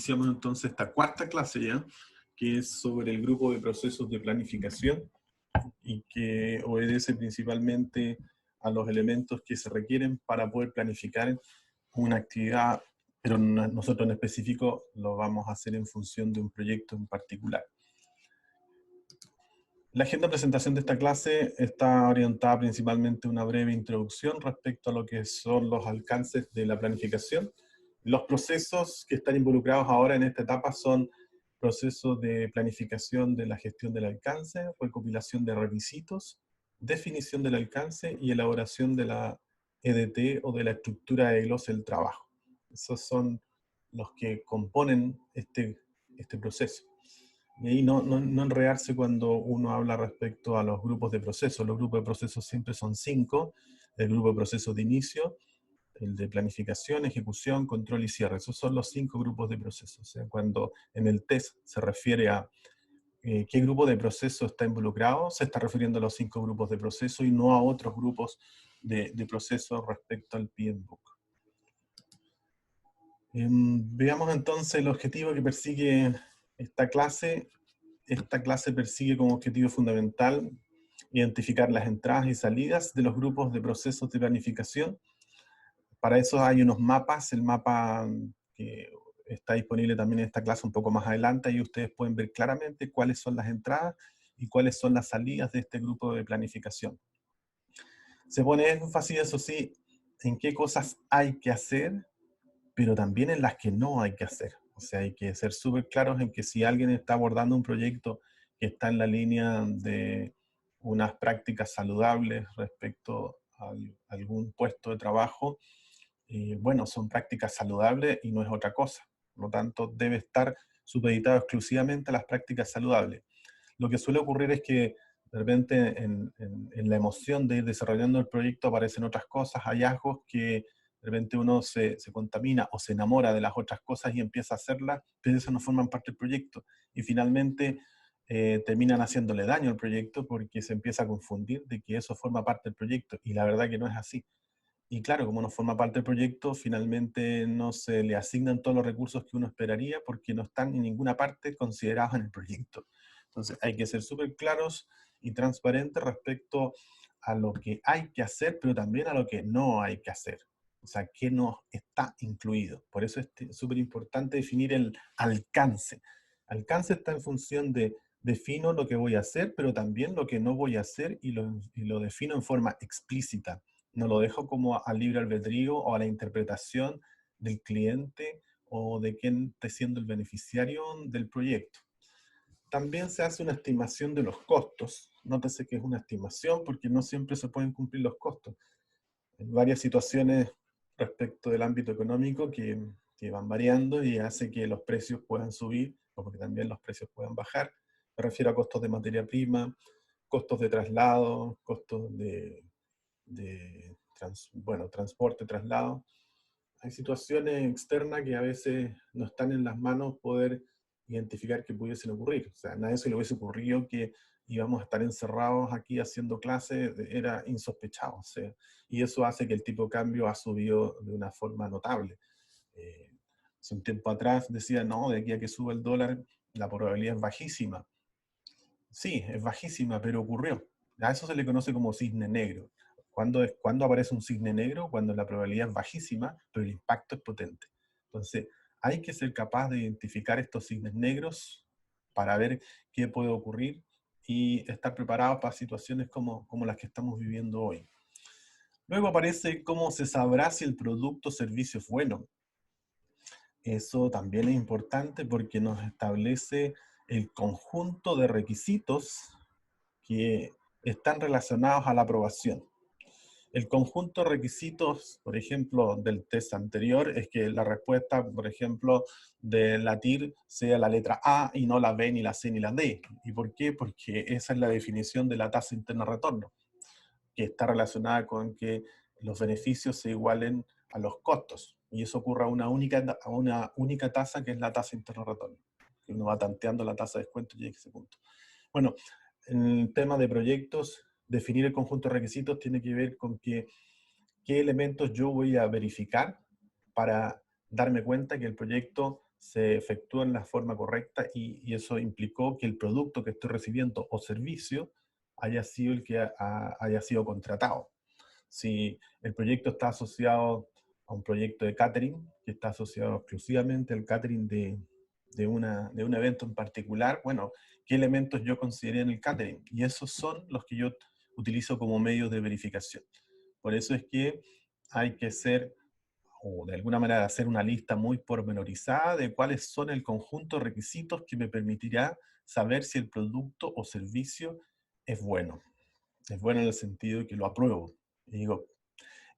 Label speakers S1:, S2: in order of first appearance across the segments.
S1: Iniciamos entonces esta cuarta clase ya, que es sobre el grupo de procesos de planificación y que obedece principalmente a los elementos que se requieren para poder planificar una actividad, pero nosotros en específico lo vamos a hacer en función de un proyecto en particular. La agenda de presentación de esta clase está orientada principalmente a una breve introducción respecto a lo que son los alcances de la planificación. Los procesos que están involucrados ahora en esta etapa son procesos de planificación de la gestión del alcance, recopilación de requisitos, definición del alcance y elaboración de la EDT o de la estructura de glose del trabajo. Esos son los que componen este proceso. Y ahí no enredarse cuando uno habla respecto a los grupos de procesos. Los grupos de procesos siempre son 5. El grupo de procesos de inicio, el de planificación, ejecución, control y cierre. Esos son los 5 grupos de procesos. O sea, cuando en el test se refiere a qué grupo de proceso está involucrado, se está refiriendo a los 5 grupos de proceso y no a otros grupos de procesos respecto al PMBOK. Veamos entonces el objetivo que persigue esta clase. Esta clase persigue como objetivo fundamental identificar las entradas y salidas de los grupos de procesos de planificación. Para eso hay unos mapas, el mapa que está disponible también en esta clase un poco más adelante, y ustedes pueden ver claramente cuáles son las entradas y cuáles son las salidas de este grupo de planificación. Se pone énfasis, eso sí, en qué cosas hay que hacer, pero también en las que no hay que hacer. O sea, hay que ser súper claros en que si alguien está abordando un proyecto que está en la línea de unas prácticas saludables respecto a algún puesto de trabajo, bueno, son prácticas saludables y no es otra cosa. Por lo tanto, debe estar supeditado exclusivamente a las prácticas saludables. Lo que suele ocurrir es que de repente en la emoción de ir desarrollando el proyecto aparecen otras cosas, hallazgos que de repente uno se contamina o se enamora de las otras cosas y empieza a hacerlas, pero esas no forman parte del proyecto. Y finalmente terminan haciéndole daño al proyecto porque se empieza a confundir de que eso forma parte del proyecto. Y la verdad que no es así. Y claro, como no forma parte del proyecto, finalmente no se le asignan todos los recursos que uno esperaría porque no están en ninguna parte considerados en el proyecto. Entonces hay que ser súper claros y transparentes respecto a lo que hay que hacer, pero también a lo que no hay que hacer. O sea, qué no está incluido. Por eso es súper importante definir el alcance. Alcance está en función de defino lo que voy a hacer, pero también lo que no voy a hacer y lo defino en forma explícita. No lo dejo como al libre albedrío o a la interpretación del cliente o de quién esté siendo el beneficiario del proyecto. También se hace una estimación de los costos. Nótese que es una estimación porque no siempre se pueden cumplir los costos. Hay varias situaciones respecto del ámbito económico que van variando y hace que los precios puedan subir, como que también los precios puedan bajar. Me refiero a costos de materia prima, costos de traslado, costos de transporte, traslado. Hay situaciones externas que a veces no están en las manos poder identificar que pudiesen ocurrir. O sea, a nadie se le hubiese ocurrido que íbamos a estar encerrados aquí haciendo clases, era insospechado. O sea, y eso hace que el tipo de cambio ha subido de una forma notable. Hace un tiempo atrás decía, no, de aquí a que suba el dólar, la probabilidad es bajísima. Sí, es bajísima, pero ocurrió. A eso se le conoce como cisne negro. ¿Cuándo aparece un cisne negro? Cuando la probabilidad es bajísima, pero el impacto es potente. Entonces, hay que ser capaz de identificar estos cisnes negros para ver qué puede ocurrir y estar preparados para situaciones como las que estamos viviendo hoy. Luego aparece cómo se sabrá si el producto o servicio es bueno. Eso también es importante porque nos establece el conjunto de requisitos que están relacionados a la aprobación. El conjunto de requisitos, por ejemplo, del test anterior, es que la respuesta, por ejemplo, de la TIR sea la letra A y no la B, ni la C, ni la D. ¿Y por qué? Porque esa es la definición de la tasa interna de retorno, que está relacionada con que los beneficios se igualen a los costos. Y eso ocurre a una única tasa, que es la tasa interna de retorno. Que uno va tanteando la tasa de descuento y llega a ese punto. Bueno, en el tema de proyectos, definir el conjunto de requisitos tiene que ver con qué elementos yo voy a verificar para darme cuenta que el proyecto se efectúa en la forma correcta y eso implicó que el producto que estoy recibiendo o servicio haya sido el que haya sido contratado. Si el proyecto está asociado a un proyecto de catering, que está asociado exclusivamente al catering de un evento en particular, bueno, ¿qué elementos yo consideré en el catering? Y esos son los que yo utilizo como medios de verificación. Por eso es que hay que ser, o de alguna manera hacer una lista muy pormenorizada de cuáles son el conjunto de requisitos que me permitirá saber si el producto o servicio es bueno. Es bueno en el sentido de que lo apruebo. Y digo,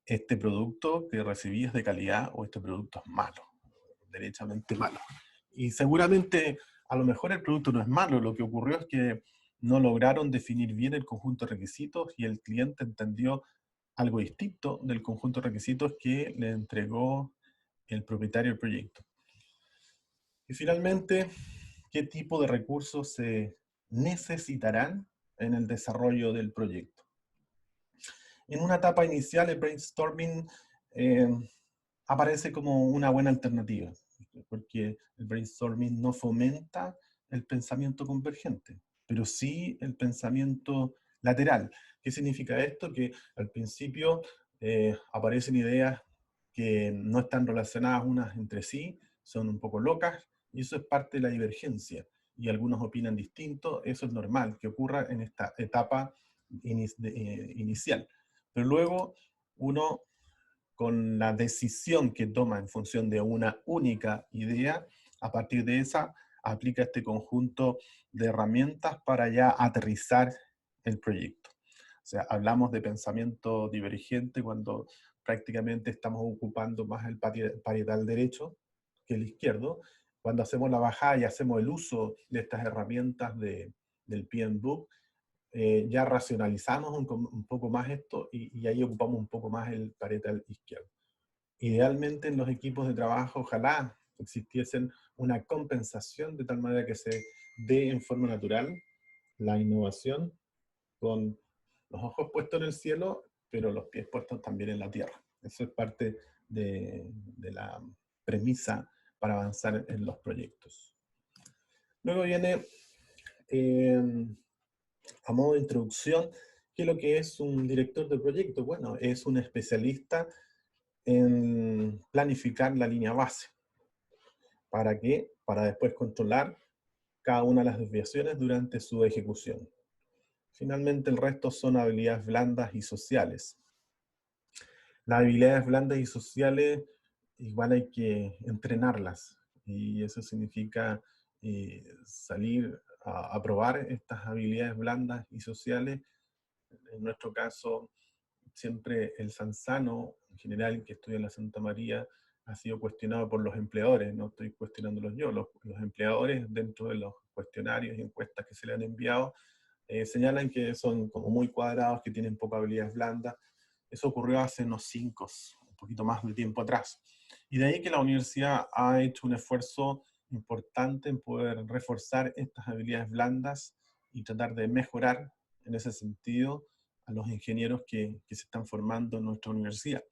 S1: este producto que recibí es de calidad o este producto es malo, derechamente malo. Y seguramente, a lo mejor el producto no es malo, lo que ocurrió es que no lograron definir bien el conjunto de requisitos y el cliente entendió algo distinto del conjunto de requisitos que le entregó el propietario del proyecto. Y finalmente, ¿qué tipo de recursos se necesitarán en el desarrollo del proyecto? En una etapa inicial, el brainstorming eh, aparece como una buena alternativa, porque el brainstorming no fomenta el pensamiento convergente, pero sí el pensamiento lateral. ¿Qué significa esto? Que al principio aparecen ideas que no están relacionadas unas entre sí, son un poco locas, y eso es parte de la divergencia. Y algunos opinan distinto, eso es normal que ocurra en esta etapa inicial. Pero luego uno, con la decisión que toma en función de una única idea, a partir de esa aplica este conjunto de herramientas para ya aterrizar el proyecto. O sea, hablamos de pensamiento divergente cuando prácticamente estamos ocupando más el parietal derecho que el izquierdo. Cuando hacemos la bajada y hacemos el uso de estas herramientas del PMBOK, ya racionalizamos un poco más esto y ahí ocupamos un poco más el parietal izquierdo. Idealmente en los equipos de trabajo, ojalá existiesen una compensación de tal manera que se dé en forma natural la innovación con los ojos puestos en el cielo, pero los pies puestos también en la tierra. Eso es parte de la premisa para avanzar en los proyectos. Luego viene, a modo de introducción, ¿qué es lo que es un director de proyecto? Bueno, es un especialista en planificar la línea base. ¿Para qué? Para después controlar cada una de las desviaciones durante su ejecución. Finalmente, el resto son habilidades blandas y sociales. Las habilidades blandas y sociales igual hay que entrenarlas, y eso significa salir a probar estas habilidades blandas y sociales. En nuestro caso, siempre el Sansano, en general, que estudia en la Santa María, ha sido cuestionado por los empleadores, no estoy cuestionándolos yo, los empleadores dentro de los cuestionarios y encuestas que se le han enviado, señalan que son como muy cuadrados, que tienen poca habilidades blandas. Eso ocurrió hace unos 5, un poquito más de tiempo atrás. Y de ahí que la universidad ha hecho un esfuerzo importante en poder reforzar estas habilidades blandas y tratar de mejorar en ese sentido a los ingenieros que se están formando en nuestra universidad.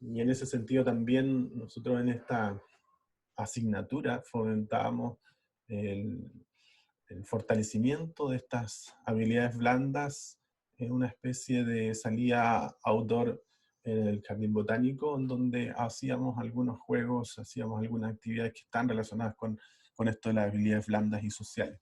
S1: Y en ese sentido también nosotros en esta asignatura fomentábamos el, el fortalecimiento de estas habilidades blandas en una especie de salida outdoor en el jardín botánico, en donde hacíamos algunos juegos, hacíamos algunas actividades que están relacionadas con esto de las habilidades blandas y sociales.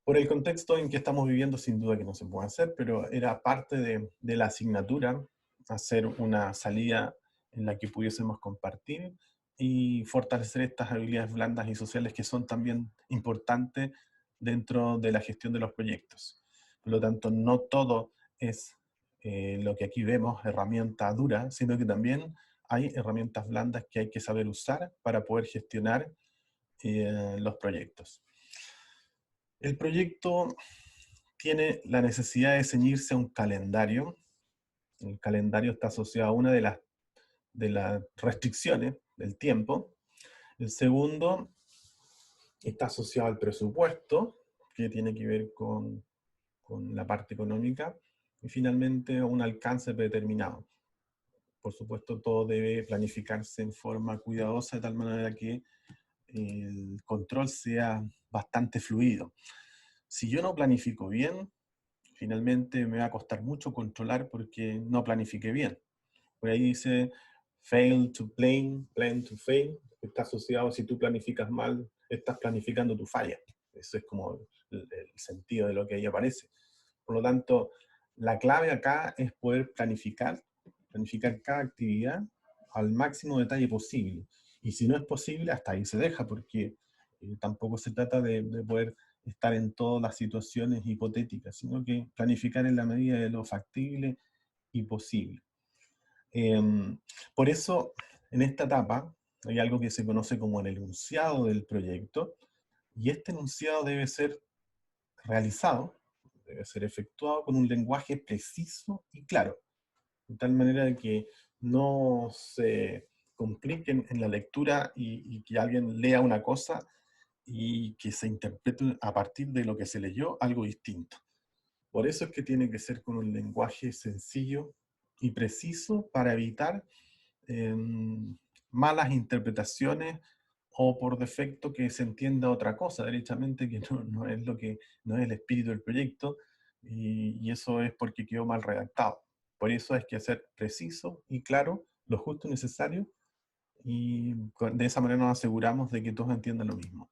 S1: Por el contexto en que estamos viviendo, sin duda que no se puede hacer, pero era parte de la asignatura hacer una salida en la que pudiésemos compartir y fortalecer estas habilidades blandas y sociales que son también importantes dentro de la gestión de los proyectos. Por lo tanto, no todo es lo que aquí vemos, herramienta dura, sino que también hay herramientas blandas que hay que saber usar para poder gestionar los proyectos. El proyecto tiene la necesidad de ceñirse a un calendario. El calendario está asociado a una de las restricciones del tiempo. El segundo está asociado al presupuesto, que tiene que ver con la parte económica. Y finalmente, a un alcance predeterminado. Por supuesto, todo debe planificarse en forma cuidadosa, de tal manera que el control sea bastante fluido. Si yo no planifico bien, finalmente me va a costar mucho controlar porque no planifiqué bien. Por ahí dice fail to plan, plan to fail. Está asociado, si tú planificas mal, estás planificando tu falla. Eso es como el sentido de lo que ahí aparece. Por lo tanto, la clave acá es poder planificar cada actividad al máximo detalle posible. Y si no es posible, hasta ahí se deja, porque tampoco se trata de poder estar en todas las situaciones hipotéticas, sino que planificar en la medida de lo factible y posible. Por eso, en esta etapa, hay algo que se conoce como el enunciado del proyecto, y este enunciado debe ser realizado, debe ser efectuado con un lenguaje preciso y claro, de tal manera de que no se compliquen en la lectura y que alguien lea una cosa y que se interprete a partir de lo que se leyó algo distinto. Por eso es que tiene que ser con un lenguaje sencillo y preciso para evitar eh, malas interpretaciones o por defecto que se entienda otra cosa, derechamente que no es lo que no es el espíritu del proyecto y eso es porque quedó mal redactado. Por eso hay que hacer preciso y claro, lo justo y necesario y de esa manera nos aseguramos de que todos entiendan lo mismo.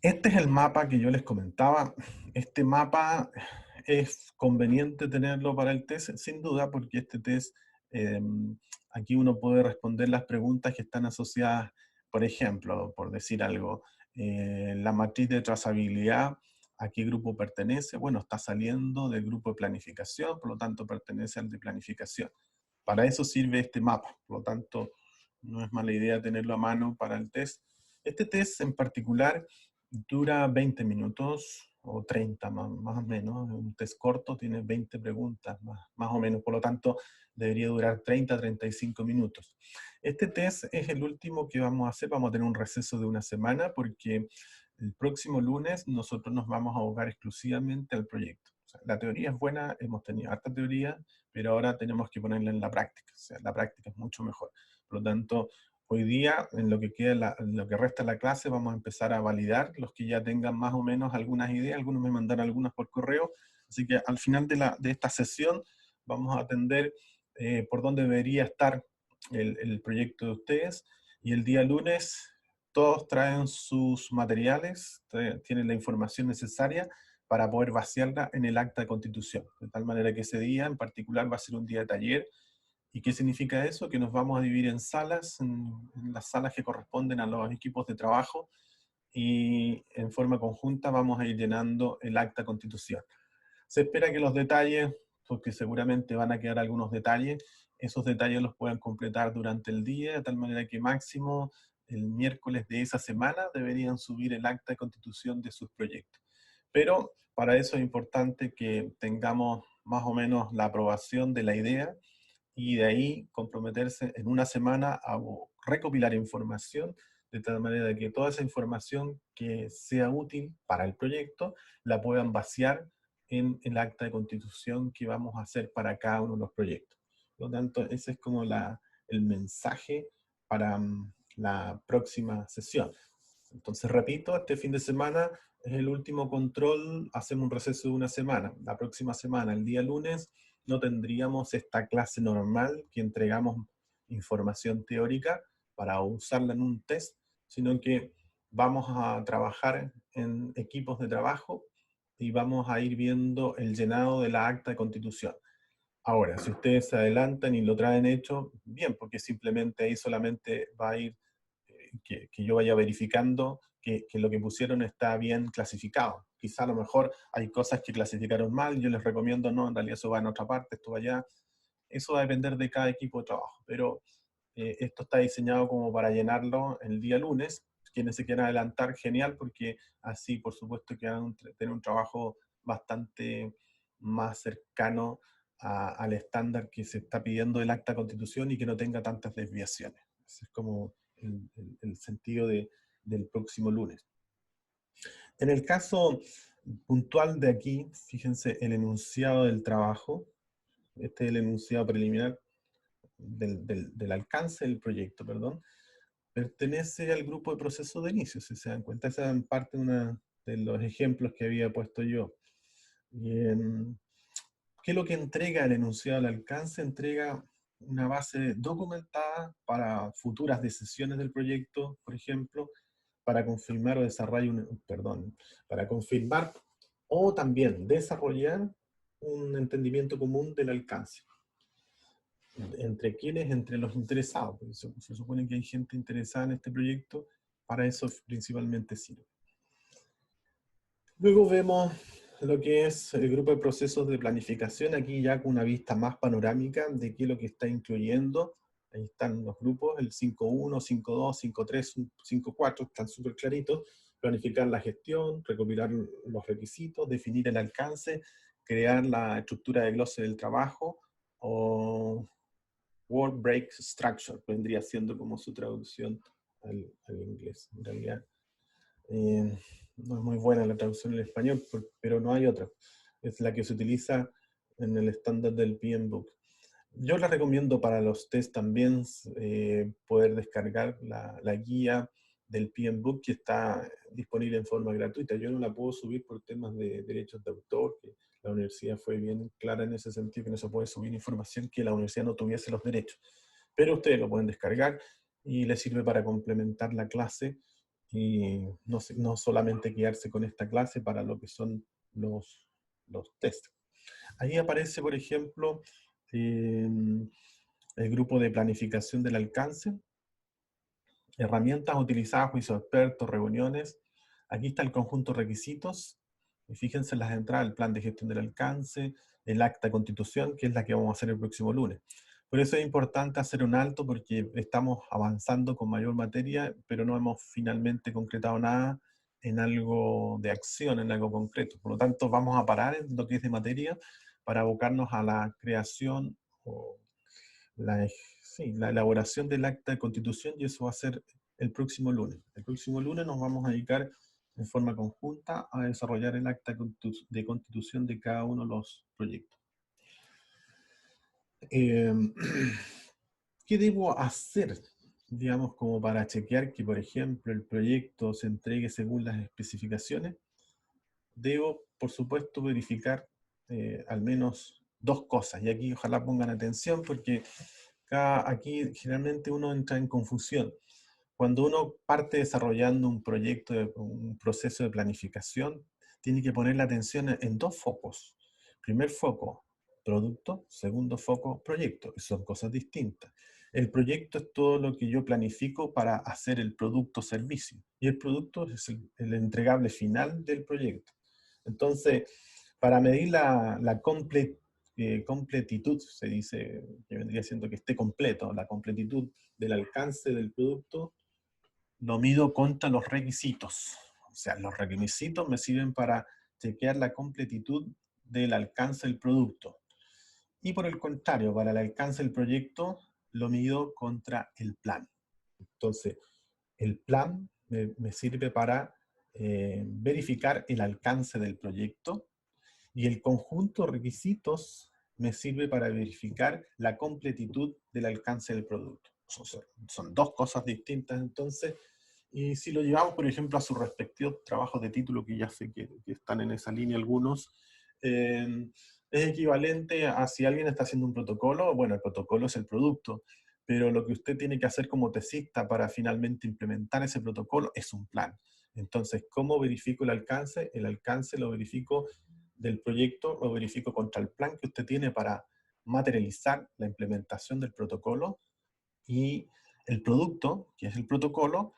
S1: Este es el mapa que yo les comentaba. Este mapa es conveniente tenerlo para el test, sin duda, porque este test, aquí uno puede responder las preguntas que están asociadas, por ejemplo, por decir algo, la matriz de trazabilidad, ¿a qué grupo pertenece? Bueno, está saliendo del grupo de planificación, por lo tanto pertenece al de planificación. Para eso sirve este mapa, por lo tanto, no es mala idea tenerlo a mano para el test. Este test en particular dura 20 minutos o 30 más o menos. Un test corto tiene 20 preguntas más o menos, por lo tanto debería durar 30 a 35 minutos. Este test es el último que vamos a hacer, vamos a tener un receso de una semana porque el próximo lunes nosotros nos vamos a abocar exclusivamente al proyecto. O sea, la teoría es buena, hemos tenido harta teoría, pero ahora tenemos que ponerla en la práctica. O sea, la práctica es mucho mejor. Por lo tanto, hoy día, en lo que queda, en lo que resta de la clase, vamos a empezar a validar los que ya tengan más o menos algunas ideas. Algunos me mandaron algunas por correo. Así que al final de esta sesión vamos a atender por dónde debería estar el proyecto de ustedes. Y el día lunes todos traen sus materiales, tienen la información necesaria para poder vaciarla en el acta de constitución. De tal manera que ese día en particular va a ser un día de taller. ¿Y qué significa eso? Que nos vamos a dividir en salas, en las salas que corresponden a los equipos de trabajo, y en forma conjunta vamos a ir llenando el acta de constitución. Se espera que los detalles, porque seguramente van a quedar algunos detalles, esos detalles los puedan completar durante el día, de tal manera que máximo el miércoles de esa semana deberían subir el acta de constitución de sus proyectos. Pero para eso es importante que tengamos más o menos la aprobación de la idea y de ahí comprometerse en una semana a recopilar información de tal manera que toda esa información que sea útil para el proyecto la puedan vaciar en el acta de constitución que vamos a hacer para cada uno de los proyectos. Por lo tanto, ese es como el mensaje para la próxima sesión. Entonces, repito, este fin de semana es el último control, hacemos un receso de una semana. La próxima semana, el día lunes, no tendríamos esta clase normal que entregamos información teórica para usarla en un test, sino que vamos a trabajar en equipos de trabajo y vamos a ir viendo el llenado de la acta de constitución. Ahora, si ustedes se adelantan y lo traen hecho, bien, porque simplemente ahí solamente va a ir que yo vaya verificando que lo que pusieron está bien clasificado. Quizá a lo mejor hay cosas que clasificaron mal, yo les recomiendo, no, en realidad eso va en otra parte, esto va allá. Eso va a depender de cada equipo de trabajo, pero esto está diseñado como para llenarlo el día lunes. Quienes se quieran adelantar, genial, porque así, por supuesto, que van a tener un trabajo bastante más cercano al estándar que se está pidiendo del acta de constitución y que no tenga tantas desviaciones. Ese es como el sentido del próximo lunes. En el caso puntual de aquí, fíjense el enunciado del trabajo. Este es el enunciado preliminar del alcance del proyecto, perdón. pertenece al grupo de procesos de inicio, si se dan cuenta. Esa es en parte una de los ejemplos que había puesto yo. Bien. ¿Qué es lo que entrega el enunciado del alcance? Entrega una base documentada para futuras decisiones del proyecto, por ejemplo, para confirmar o desarrollar para confirmar o también desarrollar un entendimiento común del alcance. ¿Entre quiénes? Entre los interesados. Se supone que hay gente interesada en este proyecto, para eso principalmente sirve. Luego vemos lo que es el grupo de procesos de planificación, aquí ya con una vista más panorámica de qué es lo que está incluyendo. Ahí están los grupos, el 5.1, 5.2, 5.3, 5.4, están súper claritos. Planificar la gestión, recopilar los requisitos, definir el alcance, crear la estructura de glose del trabajo, o Work Break Structure, vendría siendo como su traducción al inglés, en realidad. No es muy buena la traducción en español, pero no hay otra. Es la que se utiliza en el estándar del PMBOK. Yo les recomiendo para los test también poder descargar la guía del PMBOK, que está disponible en forma gratuita. Yo no la puedo subir por temas de derechos de autor, que la universidad fue bien clara en ese sentido, que no se puede subir información que la universidad no tuviese los derechos. Pero ustedes lo pueden descargar y les sirve para complementar la clase y no solamente quedarse con esta clase para lo que son los test. Ahí aparece, por ejemplo, el grupo de planificación del alcance, herramientas utilizadas, juicio de expertos, reuniones. Aquí está el conjunto de requisitos. Y fíjense en las entradas, el plan de gestión del alcance, el acta de constitución, que es la que vamos a hacer el próximo lunes. Por eso es importante hacer un alto, porque estamos avanzando con mayor materia, pero no hemos finalmente concretado nada en algo de acción, en algo concreto. Por lo tanto, vamos a parar en lo que es de materia para abocarnos a la creación o la elaboración del acta de constitución, y eso va a ser el próximo lunes. El próximo lunes nos vamos a dedicar en forma conjunta a desarrollar el acta de constitución de cada uno de los proyectos. ¿Qué debo hacer, digamos, como para chequear que, por ejemplo, el proyecto se entregue según las especificaciones? Debo, por supuesto, verificar al menos dos cosas, y aquí ojalá pongan atención, porque aquí generalmente uno entra en confusión. Cuando uno parte desarrollando un proyecto, un proceso de planificación, tiene que poner la atención en dos focos. Primer foco, producto. Segundo foco, proyecto. Son cosas distintas. El proyecto es todo lo que yo planifico para hacer el producto o servicio. Y el producto es el entregable final del proyecto. Entonces, para medir la completitud, se dice, que vendría siendo que esté completo, la completitud del alcance del producto, lo mido contra los requisitos. O sea, los requisitos me sirven para chequear la completitud del alcance del producto. Y por el contrario, para el alcance del proyecto, lo mido contra el plan. Entonces, el plan me sirve para verificar el alcance del proyecto, y el conjunto de requisitos me sirve para verificar la completitud del alcance del producto. Son dos cosas distintas, entonces, y si lo llevamos, por ejemplo, a sus respectivos trabajos de título, que ya sé que están en esa línea algunos, es equivalente a si alguien está haciendo un protocolo. Bueno, el protocolo es el producto, pero lo que usted tiene que hacer como tesista para finalmente implementar ese protocolo es un plan. Entonces, ¿cómo verifico el alcance? El alcance lo verifico del proyecto, lo verifico contra el plan que usted tiene para materializar la implementación del protocolo, y el producto, que es el protocolo,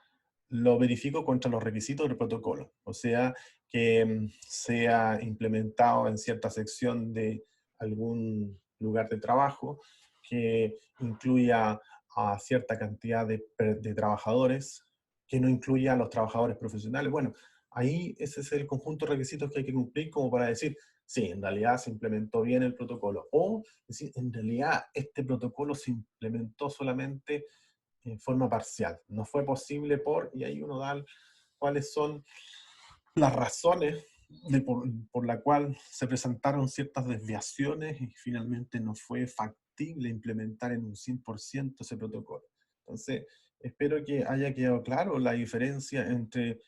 S1: lo verifico contra los requisitos del protocolo. O sea, que sea implementado en cierta sección de algún lugar de trabajo, que incluya a cierta cantidad de trabajadores, que no incluya a los trabajadores profesionales. Bueno, ahí ese es el conjunto de requisitos que hay que cumplir como para decir, sí, en realidad se implementó bien el protocolo. O decir, en realidad este protocolo se implementó solamente en forma parcial. No fue posible y ahí uno da cuáles son las razones por la cual se presentaron ciertas desviaciones y finalmente no fue factible implementar en un 100% ese protocolo. Entonces, Espero que haya quedado claro la diferencia entre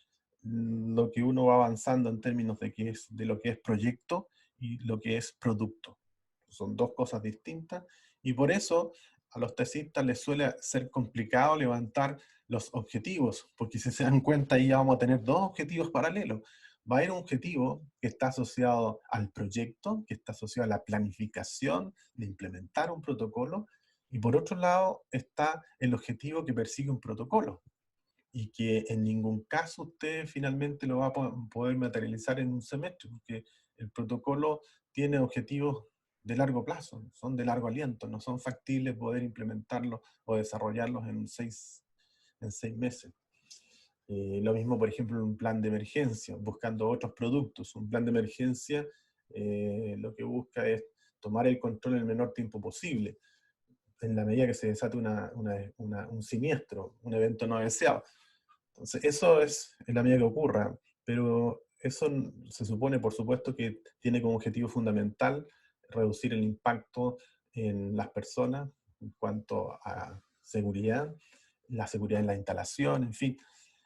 S1: lo que uno va avanzando en términos de lo que es proyecto y lo que es producto. Son dos cosas distintas y por eso a los tesistas les suele ser complicado levantar los objetivos, porque si se dan cuenta ahí ya vamos a tener dos objetivos paralelos. Va a haber un objetivo que está asociado al proyecto, que está asociado a la planificación de implementar un protocolo, y por otro lado está el objetivo que persigue un protocolo, y que en ningún caso usted finalmente lo va a poder materializar en un semestre, porque el protocolo tiene objetivos de largo plazo, son de largo aliento, no son factibles poder implementarlos o desarrollarlos en 6 meses. Lo mismo, por ejemplo, en un plan de emergencia, buscando otros productos. Un plan de emergencia lo que busca es tomar el control en el menor tiempo posible, en la medida que se desate un siniestro, un evento no deseado. Entonces, eso es en la medida que ocurra, pero eso se supone, por supuesto, que tiene como objetivo fundamental reducir el impacto en las personas en cuanto a seguridad, la seguridad en la instalación, en fin.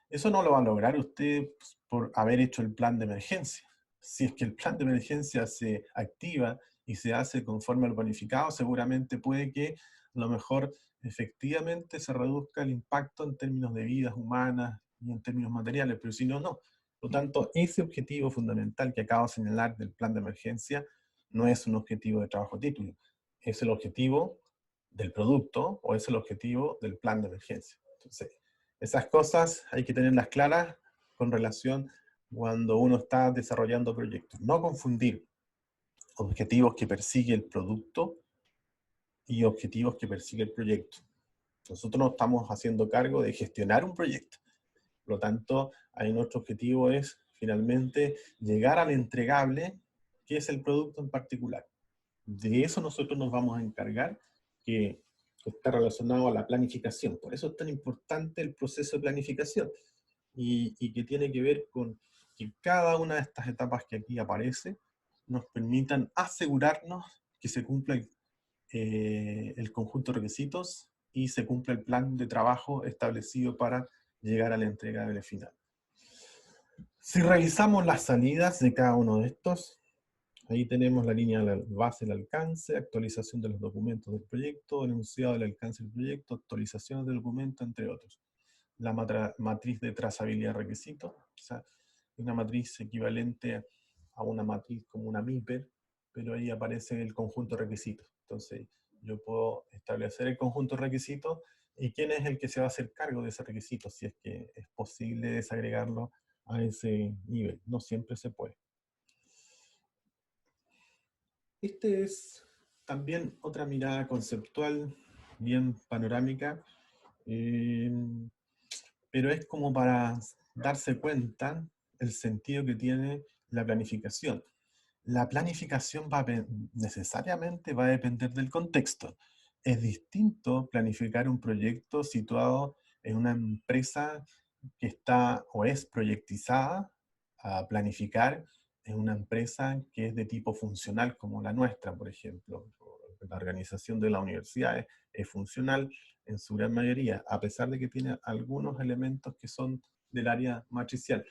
S1: Eso no lo va a lograr usted pues, por haber hecho el plan de emergencia. Si es que el plan de emergencia se activa y se hace conforme al planificado, seguramente puede que a lo mejor efectivamente se reduzca el impacto en términos de vidas humanas y en términos materiales, pero si no, no. Por lo tanto, ese objetivo fundamental que acabo de señalar del plan de emergencia no es un objetivo de trabajo título, es el objetivo del producto o es el objetivo del plan de emergencia. Entonces, esas cosas hay que tenerlas claras con relación cuando uno está desarrollando proyectos. No confundir objetivos que persigue el producto y objetivos que persigue el proyecto. Nosotros nos estamos haciendo cargo de gestionar un proyecto. Por lo tanto, ahí nuestro objetivo es finalmente llegar al entregable, que es el producto en particular. De eso nosotros nos vamos a encargar, que está relacionado a la planificación. Por eso es tan importante el proceso de planificación y que tiene que ver con que cada una de estas etapas que aquí aparece nos permitan asegurarnos que se cumpla el conjunto de requisitos y se cumpla el plan de trabajo establecido para llegar a la entregable final. Si revisamos las salidas de cada uno de estos, ahí tenemos la línea base del alcance, actualización de los documentos del proyecto, enunciado del alcance del proyecto, actualización del documento, entre otros. La matriz de trazabilidad de requisitos, o sea, una matriz equivalente a una matriz como una MIPER, pero ahí aparece el conjunto de requisitos. Entonces, yo puedo establecer el conjunto de requisitos y quién es el que se va a hacer cargo de ese requisito, si es que es posible desagregarlo a ese nivel. No siempre se puede. Este es también otra mirada conceptual, bien panorámica, eh, pero es como para darse cuenta el sentido que tiene la planificación. La planificación necesariamente va a depender del contexto. Es distinto planificar un proyecto situado en una empresa que está o es proyectizada a planificar en una empresa que es de tipo funcional como la nuestra, por ejemplo. La organización de la universidad es funcional en su gran mayoría, a pesar de que tiene algunos elementos que son del área matricial,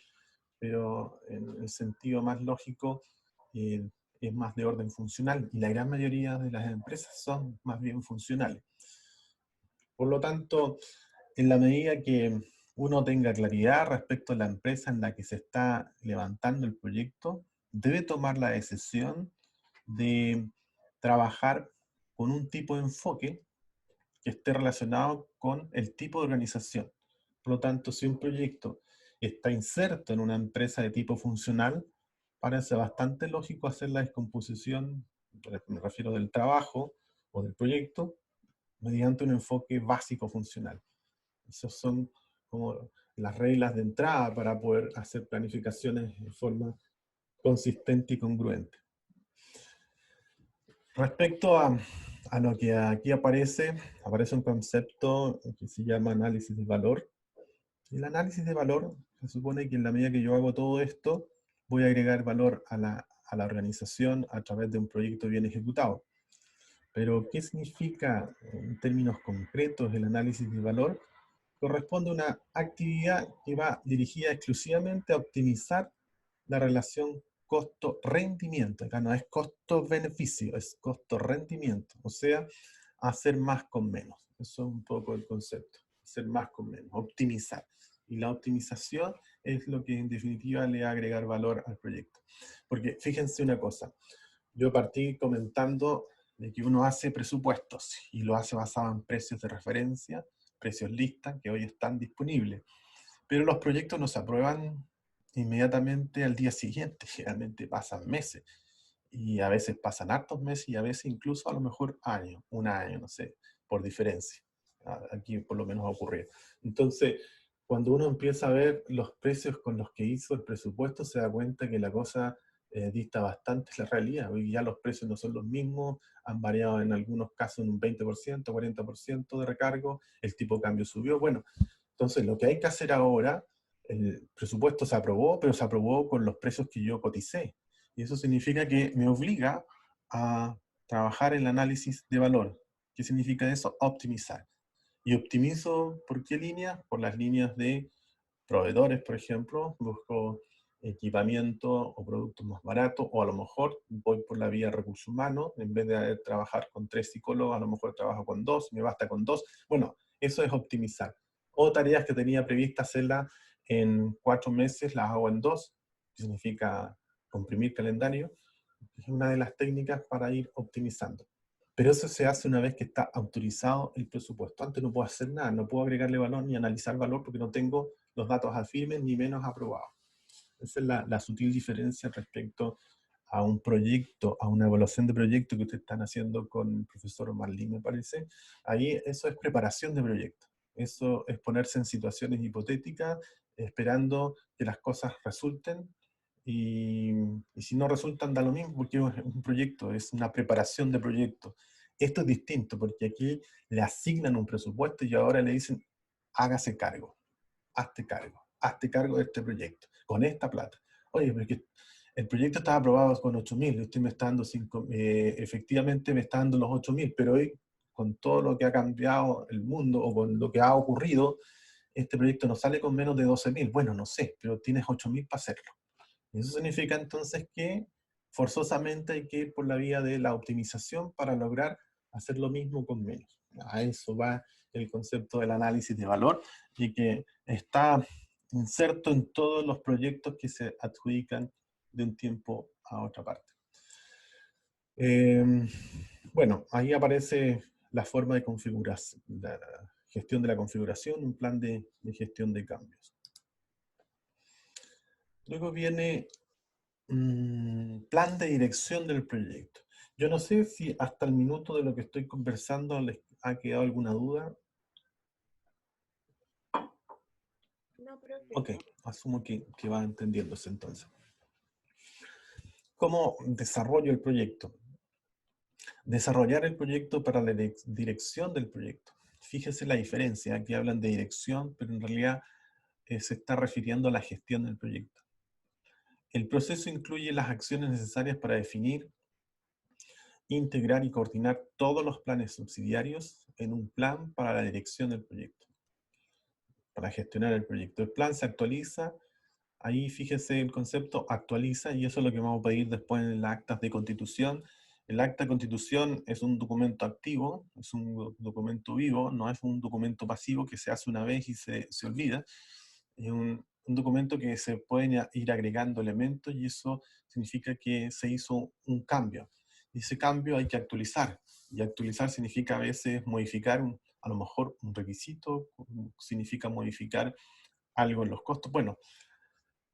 S1: pero en el sentido más lógico eh, es más de orden funcional y la gran mayoría de las empresas son más bien funcionales. Por lo tanto, en la medida que uno tenga claridad respecto a la empresa en la que se está levantando el proyecto, debe tomar la decisión de trabajar con un tipo de enfoque que esté relacionado con el tipo de organización. Por lo tanto, si un proyecto está inserto en una empresa de tipo funcional, parece bastante lógico hacer la descomposición, me refiero del trabajo o del proyecto, mediante un enfoque básico funcional. Esas son como las reglas de entrada para poder hacer planificaciones de forma consistente y congruente. Respecto a lo que aquí aparece un concepto que se llama análisis de valor. El análisis de valor se supone que en la medida que yo hago todo esto, voy a agregar valor a la organización a través de un proyecto bien ejecutado. Pero, ¿qué significa en términos concretos el análisis de valor? corresponde a una actividad que va dirigida exclusivamente a optimizar la relación costo-rendimiento. Acá no es costo-beneficio, es costo-rendimiento. O sea, hacer más con menos. Eso es un poco el concepto. Hacer más con menos, optimizar. Y la optimización es lo que en definitiva le va a agregar valor al proyecto. Porque fíjense una cosa, yo partí comentando de que uno hace presupuestos y lo hace basado en precios de referencia, precios lista, que hoy están disponibles. Pero los proyectos no se aprueban inmediatamente al día siguiente, generalmente pasan meses. Y a veces pasan hartos meses y a veces incluso a lo mejor años, un año, no sé, por diferencia. Aquí por lo menos ha ocurrido. Entonces, cuando uno empieza a ver los precios con los que hizo el presupuesto, se da cuenta que la cosa dista bastante la realidad. Hoy ya los precios no son los mismos, han variado en algunos casos en un 20%, 40% de recargo, el tipo de cambio subió. Bueno, entonces lo que hay que hacer ahora, el presupuesto se aprobó, pero se aprobó con los precios que yo coticé. Y eso significa que me obliga a trabajar el análisis de valor. ¿Qué significa eso? Optimizar. Y optimizo, ¿por qué línea? Por las líneas de proveedores, por ejemplo. Busco equipamiento o productos más baratos, o a lo mejor voy por la vía de recursos humanos. En vez de trabajar con 3 psicólogos, a lo mejor trabajo con 2, me basta con 2. Bueno, eso es optimizar. O tareas que tenía prevista hacerlas en 4 meses, las hago en 2, que significa comprimir calendario. Es una de las técnicas para ir optimizando. Pero eso se hace una vez que está autorizado el presupuesto. Antes no puedo hacer nada, no puedo agregarle valor ni analizar valor porque no tengo los datos afirmes ni menos aprobados. Esa es la sutil diferencia respecto a un proyecto, a una evaluación de proyecto que ustedes están haciendo con el profesor Marlín, me parece. Ahí eso es preparación de proyecto. Eso es ponerse en situaciones hipotéticas, esperando que las cosas resulten. Y si no resultan, da lo mismo, porque es un proyecto, es una preparación de proyecto. Esto es distinto, porque aquí le asignan un presupuesto y ahora le dicen, hágase cargo, hazte cargo de este proyecto, con esta plata. Oye, porque el proyecto estaba aprobado con 8.000, usted me está dando 5, efectivamente me está dando los 8.000, pero hoy, con todo lo que ha cambiado el mundo o con lo que ha ocurrido, este proyecto no sale con menos de 12.000. Bueno, no sé, pero tienes 8.000 para hacerlo. Y eso significa entonces que forzosamente hay que ir por la vía de la optimización para lograr hacer lo mismo con menos. A eso va el concepto del análisis de valor y que está inserto en todos los proyectos que se adjudican de un tiempo a otra parte. Eh, bueno, ahí aparece la forma de configuración, la gestión de la configuración, un plan de gestión de cambios. Luego viene plan de dirección del proyecto. Yo no sé si hasta el minuto de lo que estoy conversando les ha quedado alguna duda.
S2: No, profe.
S1: Ok, asumo que va entendiéndose entonces. ¿Cómo desarrollo el proyecto? Desarrollar el proyecto para la dirección del proyecto. Fíjese la diferencia, aquí hablan de dirección, pero en realidad se está refiriendo a la gestión del proyecto. El proceso incluye las acciones necesarias para definir, integrar y coordinar todos los planes subsidiarios en un plan para la dirección del proyecto, para gestionar el proyecto. El plan se actualiza, ahí fíjese el concepto actualiza, y eso es lo que vamos a pedir después en las actas de constitución. El acta de constitución es un documento activo, es un documento vivo, no es un documento pasivo que se hace una vez y se olvida. Es un documento que se pueden ir agregando elementos y eso significa que se hizo un cambio. Y ese cambio hay que actualizar. Y actualizar significa a veces modificar a lo mejor un requisito, significa modificar algo en los costos. Bueno,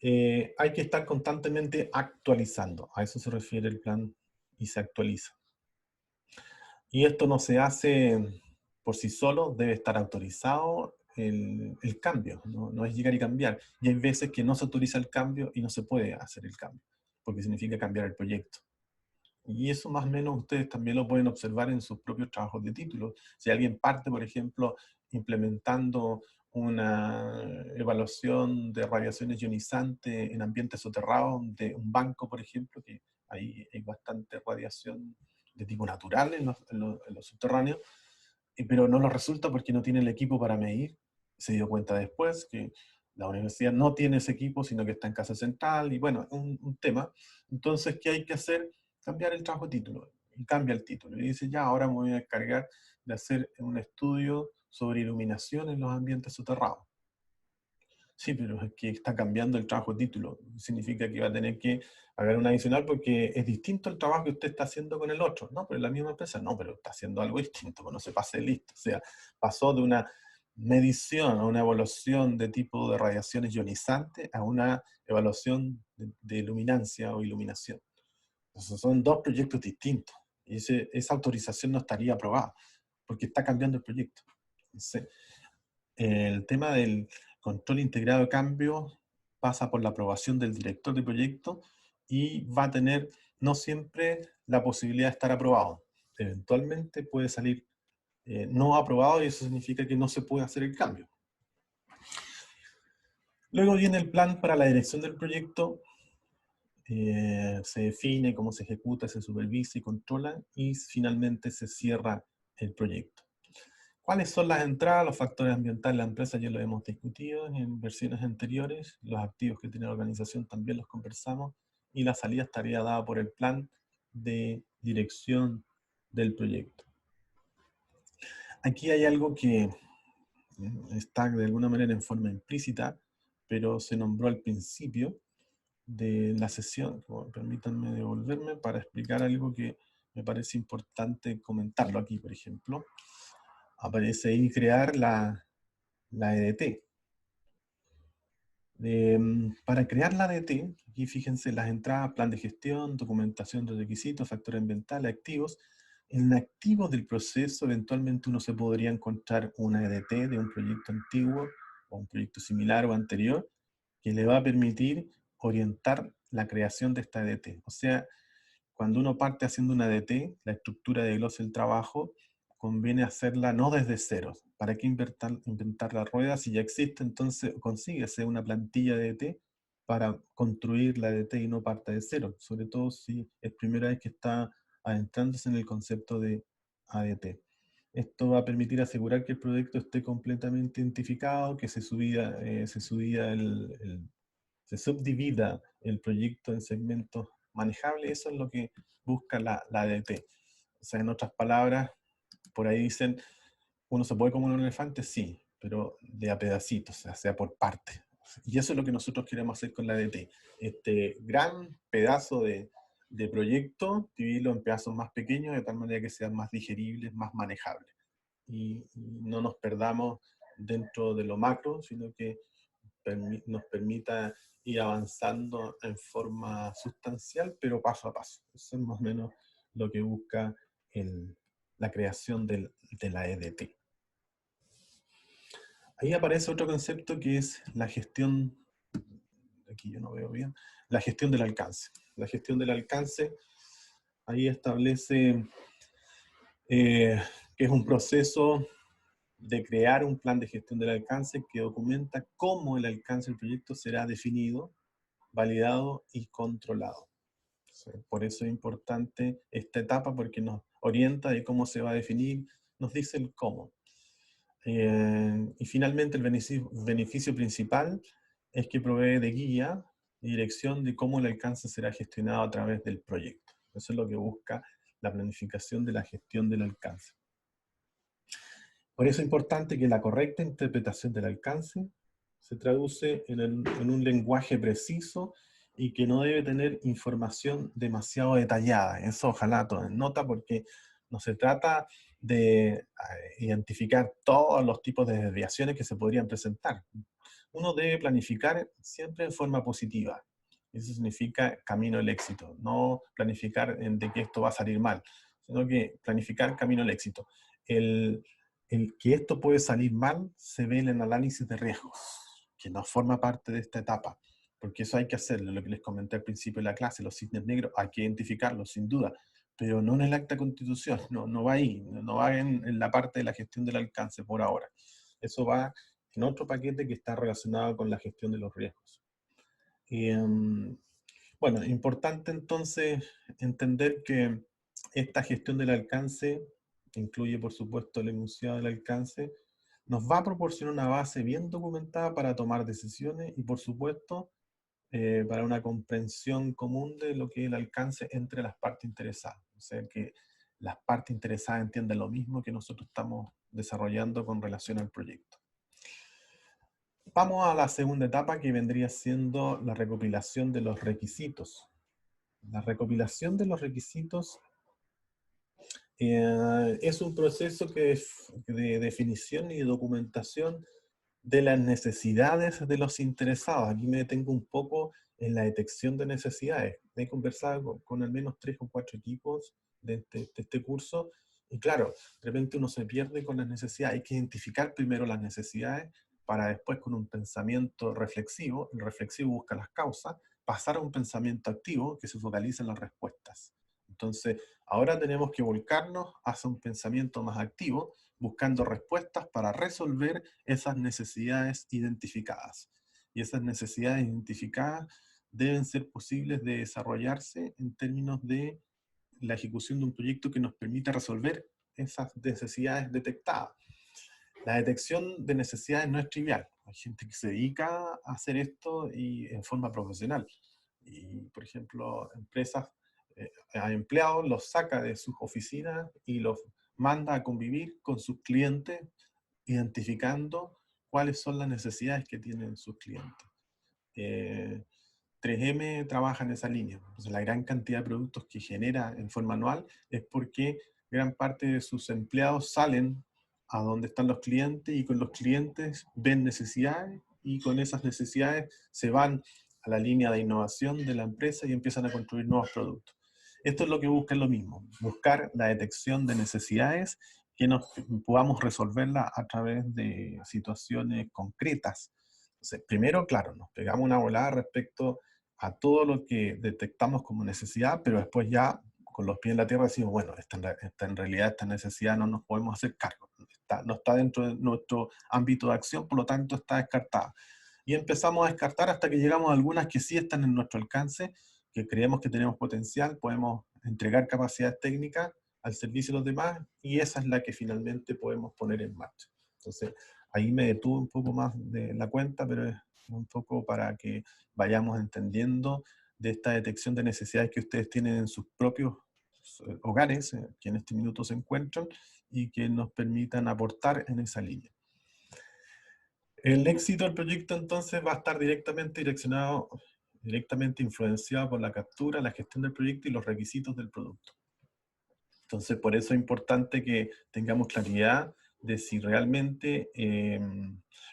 S1: hay que estar constantemente actualizando. A eso se refiere el plan y se actualiza. Y esto no se hace por sí solo, debe estar autorizado el cambio, no es llegar y cambiar. Y hay veces que no se autoriza el cambio y no se puede hacer el cambio, porque significa cambiar el proyecto. Y eso más o menos ustedes también lo pueden observar en sus propios trabajos de título. Si alguien parte, por ejemplo, implementando una evaluación de radiaciones ionizantes en ambientes soterrados de un banco, por ejemplo, que ahí hay bastante radiación de tipo natural en los subterráneos, pero no lo resulta porque no tiene el equipo para medir. se dio cuenta después que la universidad no tiene ese equipo, sino que está en casa central, y bueno, un tema. Entonces, ¿qué hay que hacer? Cambiar el trabajo de título, y cambia el título, y dice, ya, ahora me voy a encargar de hacer un estudio sobre iluminación en los ambientes soterrados. Sí, pero es que está cambiando el trabajo de título. Significa que va a tener que pagar un adicional porque es distinto el trabajo que usted está haciendo con el otro. No, pero es la misma empresa. No, pero está haciendo algo distinto, pues no se pase de listo. O sea, pasó de una medición a una evaluación de tipo de radiaciones ionizantes a una evaluación de luminancia o iluminación. Entonces, son dos proyectos distintos. Y esa autorización no estaría aprobada porque está cambiando el proyecto. Entonces, el tema del control integrado de cambio pasa por la aprobación del director de proyecto y va a tener no siempre la posibilidad de estar aprobado. Eventualmente puede salir no aprobado y eso significa que no se puede hacer el cambio. Luego viene el plan para la dirección del proyecto. Se define cómo se ejecuta, se supervisa y controla y finalmente se cierra el proyecto. ¿Cuáles son las entradas, los factores ambientales de la empresa? Ya lo hemos discutido en versiones anteriores. Los activos que tiene la organización también los conversamos. Y la salida estaría dada por el plan de dirección del proyecto. Aquí hay algo que está de alguna manera en forma implícita, pero se nombró al principio de la sesión. Permítanme devolverme para explicar algo que me parece importante comentarlo aquí, por ejemplo. Aparece ahí crear la EDT. Para crear la ADT, aquí fíjense las entradas, plan de gestión, documentación de requisitos, factores ambientales, activos. En activos del proceso, eventualmente uno se podría encontrar una EDT de un proyecto antiguo o un proyecto similar o anterior que le va a permitir orientar la creación de esta EDT. O sea, cuando uno parte haciendo una DT, la estructura de glosa del trabajo, conviene hacerla no desde cero. ¿Para qué inventar la rueda si ya existe? Entonces consíguese una plantilla de DT para construir la DT y no parte de cero, sobre todo si es primera vez que está adentrándose en el concepto de ADT. Esto va a permitir asegurar que el proyecto esté completamente identificado, que se subdivida el proyecto en segmentos manejables. Eso es lo que busca la ADT. O sea, en otras palabras, por ahí dicen, ¿uno se puede comer un elefante? Sí, pero de a pedacitos, o sea por parte. Y eso es lo que nosotros queremos hacer con la ADT. Este gran pedazo de proyecto, dividirlo en pedazos más pequeños, de tal manera que sean más digeribles, más manejables. Y no nos perdamos dentro de lo macro, sino que nos permita ir avanzando en forma sustancial, pero paso a paso. Eso es más o menos lo que busca la creación de la EDT. Ahí aparece otro concepto que es la gestión, aquí yo no veo bien, la gestión del alcance. La gestión del alcance, ahí establece que es un proceso de crear un plan de gestión del alcance que documenta cómo el alcance del proyecto será definido, validado y controlado. Por eso es importante esta etapa porque nos orienta de cómo se va a definir, nos dice el cómo. Y finalmente el beneficio principal es que provee de guía y dirección de cómo el alcance será gestionado a través del proyecto. Eso es lo que busca la planificación de la gestión del alcance. Por eso es importante que la correcta interpretación del alcance se traduce en un lenguaje preciso y que no debe tener información demasiado detallada. Eso ojalá tomen nota porque no se trata de identificar todos los tipos de desviaciones que se podrían presentar. Uno debe planificar siempre en forma positiva. Eso significa camino al éxito, no planificar de que esto va a salir mal, sino que planificar camino al éxito. El que esto puede salir mal se ve en el análisis de riesgos, que no forma parte de esta etapa, porque eso hay que hacerlo, lo que les comenté al principio de la clase, los cisnes negros, hay que identificarlos sin duda, pero no en el acta de constitución, no va ahí, no va en la parte de la gestión del alcance por ahora. Eso va en otro paquete que está relacionado con la gestión de los riesgos. Bueno, importante entonces entender que esta gestión del alcance incluye, por supuesto, el enunciado del alcance, nos va a proporcionar una base bien documentada para tomar decisiones y, por supuesto, para una comprensión común de lo que es el alcance entre las partes interesadas. O sea, que las partes interesadas entiendan lo mismo que nosotros estamos desarrollando con relación al proyecto. Vamos a la segunda etapa, que vendría siendo la recopilación de los requisitos. La recopilación de los requisitos es un proceso de definición y documentación de las necesidades de los interesados. Aquí me detengo un poco en la detección de necesidades. He conversado con al menos 3 o 4 equipos de este curso, y claro, de repente uno se pierde con las necesidades. Hay que identificar primero las necesidades para después, con un pensamiento reflexivo, el reflexivo busca las causas, pasar a un pensamiento activo que se focaliza en las respuestas. Entonces, ahora tenemos que volcarnos hacia un pensamiento más activo, buscando respuestas para resolver esas necesidades identificadas. Y esas necesidades identificadas deben ser posibles de desarrollarse en términos de la ejecución de un proyecto que nos permita resolver esas necesidades detectadas. La detección de necesidades no es trivial. Hay gente que se dedica a hacer esto y en forma profesional. Y, por ejemplo, empresas a empleados los saca de sus oficinas y los manda a convivir con sus clientes, identificando cuáles son las necesidades que tienen sus clientes. 3M trabaja en esa línea. Entonces, la gran cantidad de productos que genera en forma anual es porque gran parte de sus empleados salen a donde están los clientes y con los clientes ven necesidades y con esas necesidades se van a la línea de innovación de la empresa y empiezan a construir nuevos productos. Esto es lo que busca, lo mismo, buscar la detección de necesidades que nos podamos resolverla a través de situaciones concretas. Entonces, primero, claro, nos pegamos una volada respecto a todo lo que detectamos como necesidad, pero después ya con los pies en la tierra decimos, bueno, en realidad esta necesidad no nos podemos hacer cargo, no está dentro de nuestro ámbito de acción, por lo tanto está descartada. Y empezamos a descartar hasta que llegamos a algunas que sí están en nuestro alcance, que creemos que tenemos potencial, podemos entregar capacidades técnicas al servicio de los demás, y esa es la que finalmente podemos poner en marcha. Entonces, ahí me detuve un poco más de la cuenta, pero es un poco para que vayamos entendiendo de esta detección de necesidades que ustedes tienen en sus propios hogares, que en este minuto se encuentran, y que nos permitan aportar en esa línea. El éxito del proyecto entonces va a estar directamente influenciado por la captura, la gestión del proyecto y los requisitos del producto. Entonces, por eso es importante que tengamos claridad de si realmente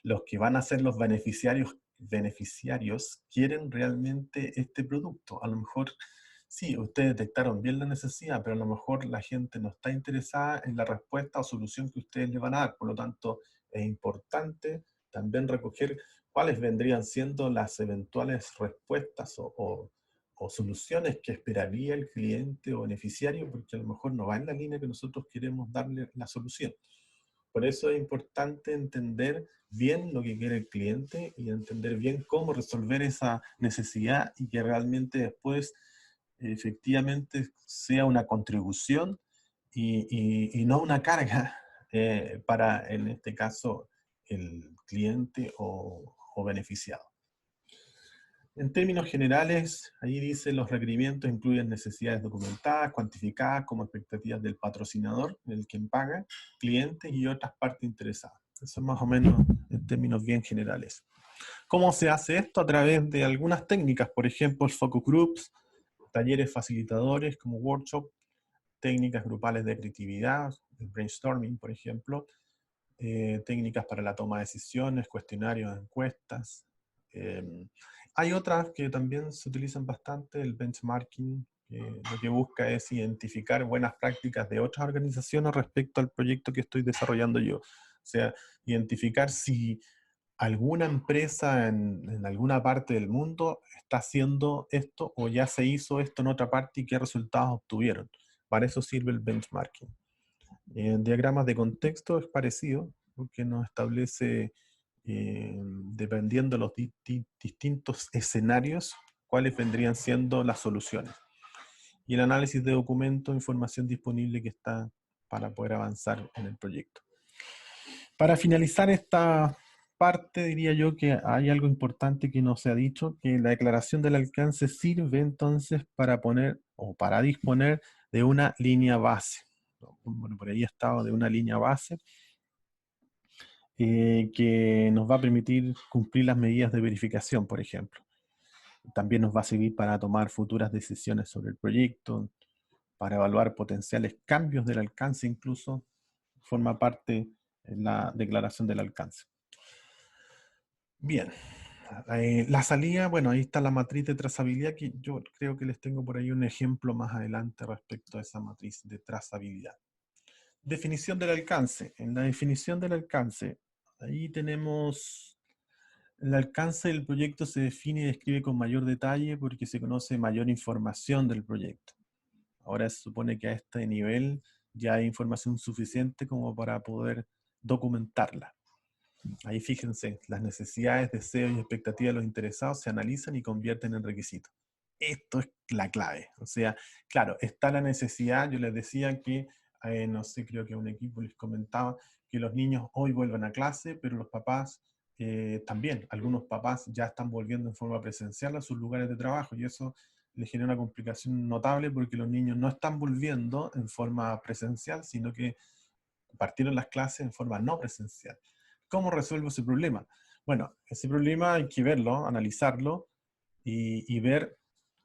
S1: los que van a ser los beneficiarios quieren realmente este producto. A lo mejor, sí, ustedes detectaron bien la necesidad, pero a lo mejor la gente no está interesada en la respuesta o solución que ustedes le van a dar. Por lo tanto, es importante también recoger cuáles vendrían siendo las eventuales respuestas o soluciones que esperaría el cliente o beneficiario, porque a lo mejor no va en la línea que nosotros queremos darle la solución. Por eso es importante entender bien lo que quiere el cliente y entender bien cómo resolver esa necesidad, y que realmente después efectivamente sea una contribución y no una carga para, en este caso, el cliente o beneficiado. En términos generales, ahí dice los requerimientos incluyen necesidades documentadas, cuantificadas como expectativas del patrocinador, el quien paga, clientes y otras partes interesadas. Eso es más o menos en términos bien generales. ¿Cómo se hace esto? A través de algunas técnicas, por ejemplo, el focus groups, talleres facilitadores como workshop, técnicas grupales de creatividad, el brainstorming, por ejemplo, técnicas para la toma de decisiones, cuestionarios, encuestas. Hay otras que también se utilizan bastante, el benchmarking, que lo que busca es identificar buenas prácticas de otras organizaciones respecto al proyecto que estoy desarrollando yo. O sea, identificar si alguna empresa en alguna parte del mundo está haciendo esto o ya se hizo esto en otra parte y qué resultados obtuvieron. Para eso sirve el benchmarking. En diagramas de contexto es parecido, porque nos establece, dependiendo de los distintos escenarios, cuáles vendrían siendo las soluciones. Y el análisis de documentos, información disponible que está para poder avanzar en el proyecto. Para finalizar esta parte, diría yo que hay algo importante que no se ha dicho, que la declaración del alcance sirve entonces para poner o para disponer de una línea base. Bueno, por ahí estaba de una línea base que nos va a permitir cumplir las medidas de verificación, por ejemplo. También nos va a servir para tomar futuras decisiones sobre el proyecto, para evaluar potenciales cambios del alcance, incluso forma parte en la declaración del alcance. Bien, la salida, bueno, ahí está la matriz de trazabilidad, que yo creo que les tengo por ahí un ejemplo más adelante respecto a esa matriz de trazabilidad. Definición del alcance. En la definición del alcance, ahí tenemos el alcance del proyecto se define y describe con mayor detalle porque se conoce mayor información del proyecto. Ahora se supone que a este nivel ya hay información suficiente como para poder documentarla. Ahí fíjense, las necesidades, deseos y expectativas de los interesados se analizan y convierten en requisitos. Esto es la clave. O sea, claro, está la necesidad, yo les decía que, no sé, creo que un equipo les comentaba que los niños hoy vuelven a clase, pero los papás también, algunos papás ya están volviendo en forma presencial a sus lugares de trabajo y eso les genera una complicación notable porque los niños no están volviendo en forma presencial, sino que partieron las clases en forma no presencial. ¿Cómo resuelvo ese problema? Bueno, ese problema hay que verlo, analizarlo y ver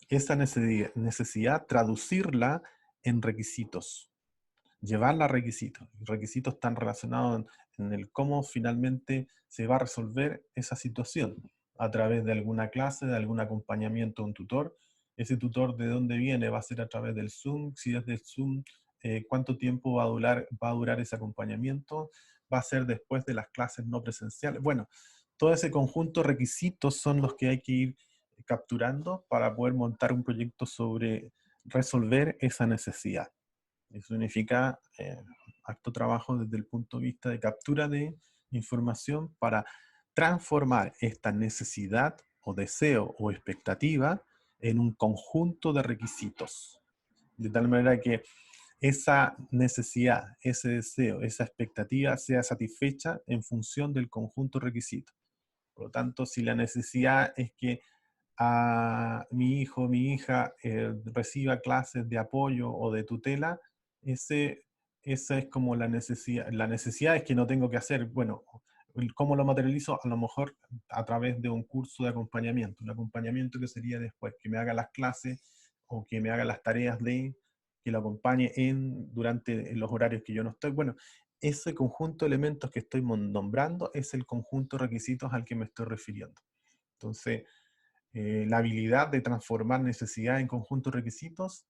S1: esa necesidad, traducirla en requisitos, llevarla a requisitos. Requisitos están relacionados en el cómo finalmente se va a resolver esa situación a través de alguna clase, de algún acompañamiento de un tutor. Ese tutor de dónde viene va a ser a través del Zoom, si es del Zoom, cuánto tiempo va a durar ese acompañamiento, va a ser después de las clases no presenciales. Bueno, todo ese conjunto de requisitos son los que hay que ir capturando para poder montar un proyecto sobre resolver esa necesidad. Eso significa harto trabajo desde el punto de vista de captura de información para transformar esta necesidad o deseo o expectativa en un conjunto de requisitos. De tal manera que esa necesidad, ese deseo, esa expectativa sea satisfecha en función del conjunto de requisitos. Por lo tanto, si la necesidad es que a mi hijo o mi hija reciba clases de apoyo o de tutela, ese, esa es como la necesidad. La necesidad es que no tengo que hacer, bueno, ¿cómo lo materializo? A lo mejor a través de un curso de acompañamiento, un acompañamiento que sería después, que me haga las clases o que me haga las tareas que lo acompañe durante los horarios que yo no estoy. Bueno, ese conjunto de elementos que estoy nombrando es el conjunto de requisitos al que me estoy refiriendo. Entonces, la habilidad de transformar necesidad en conjunto de requisitos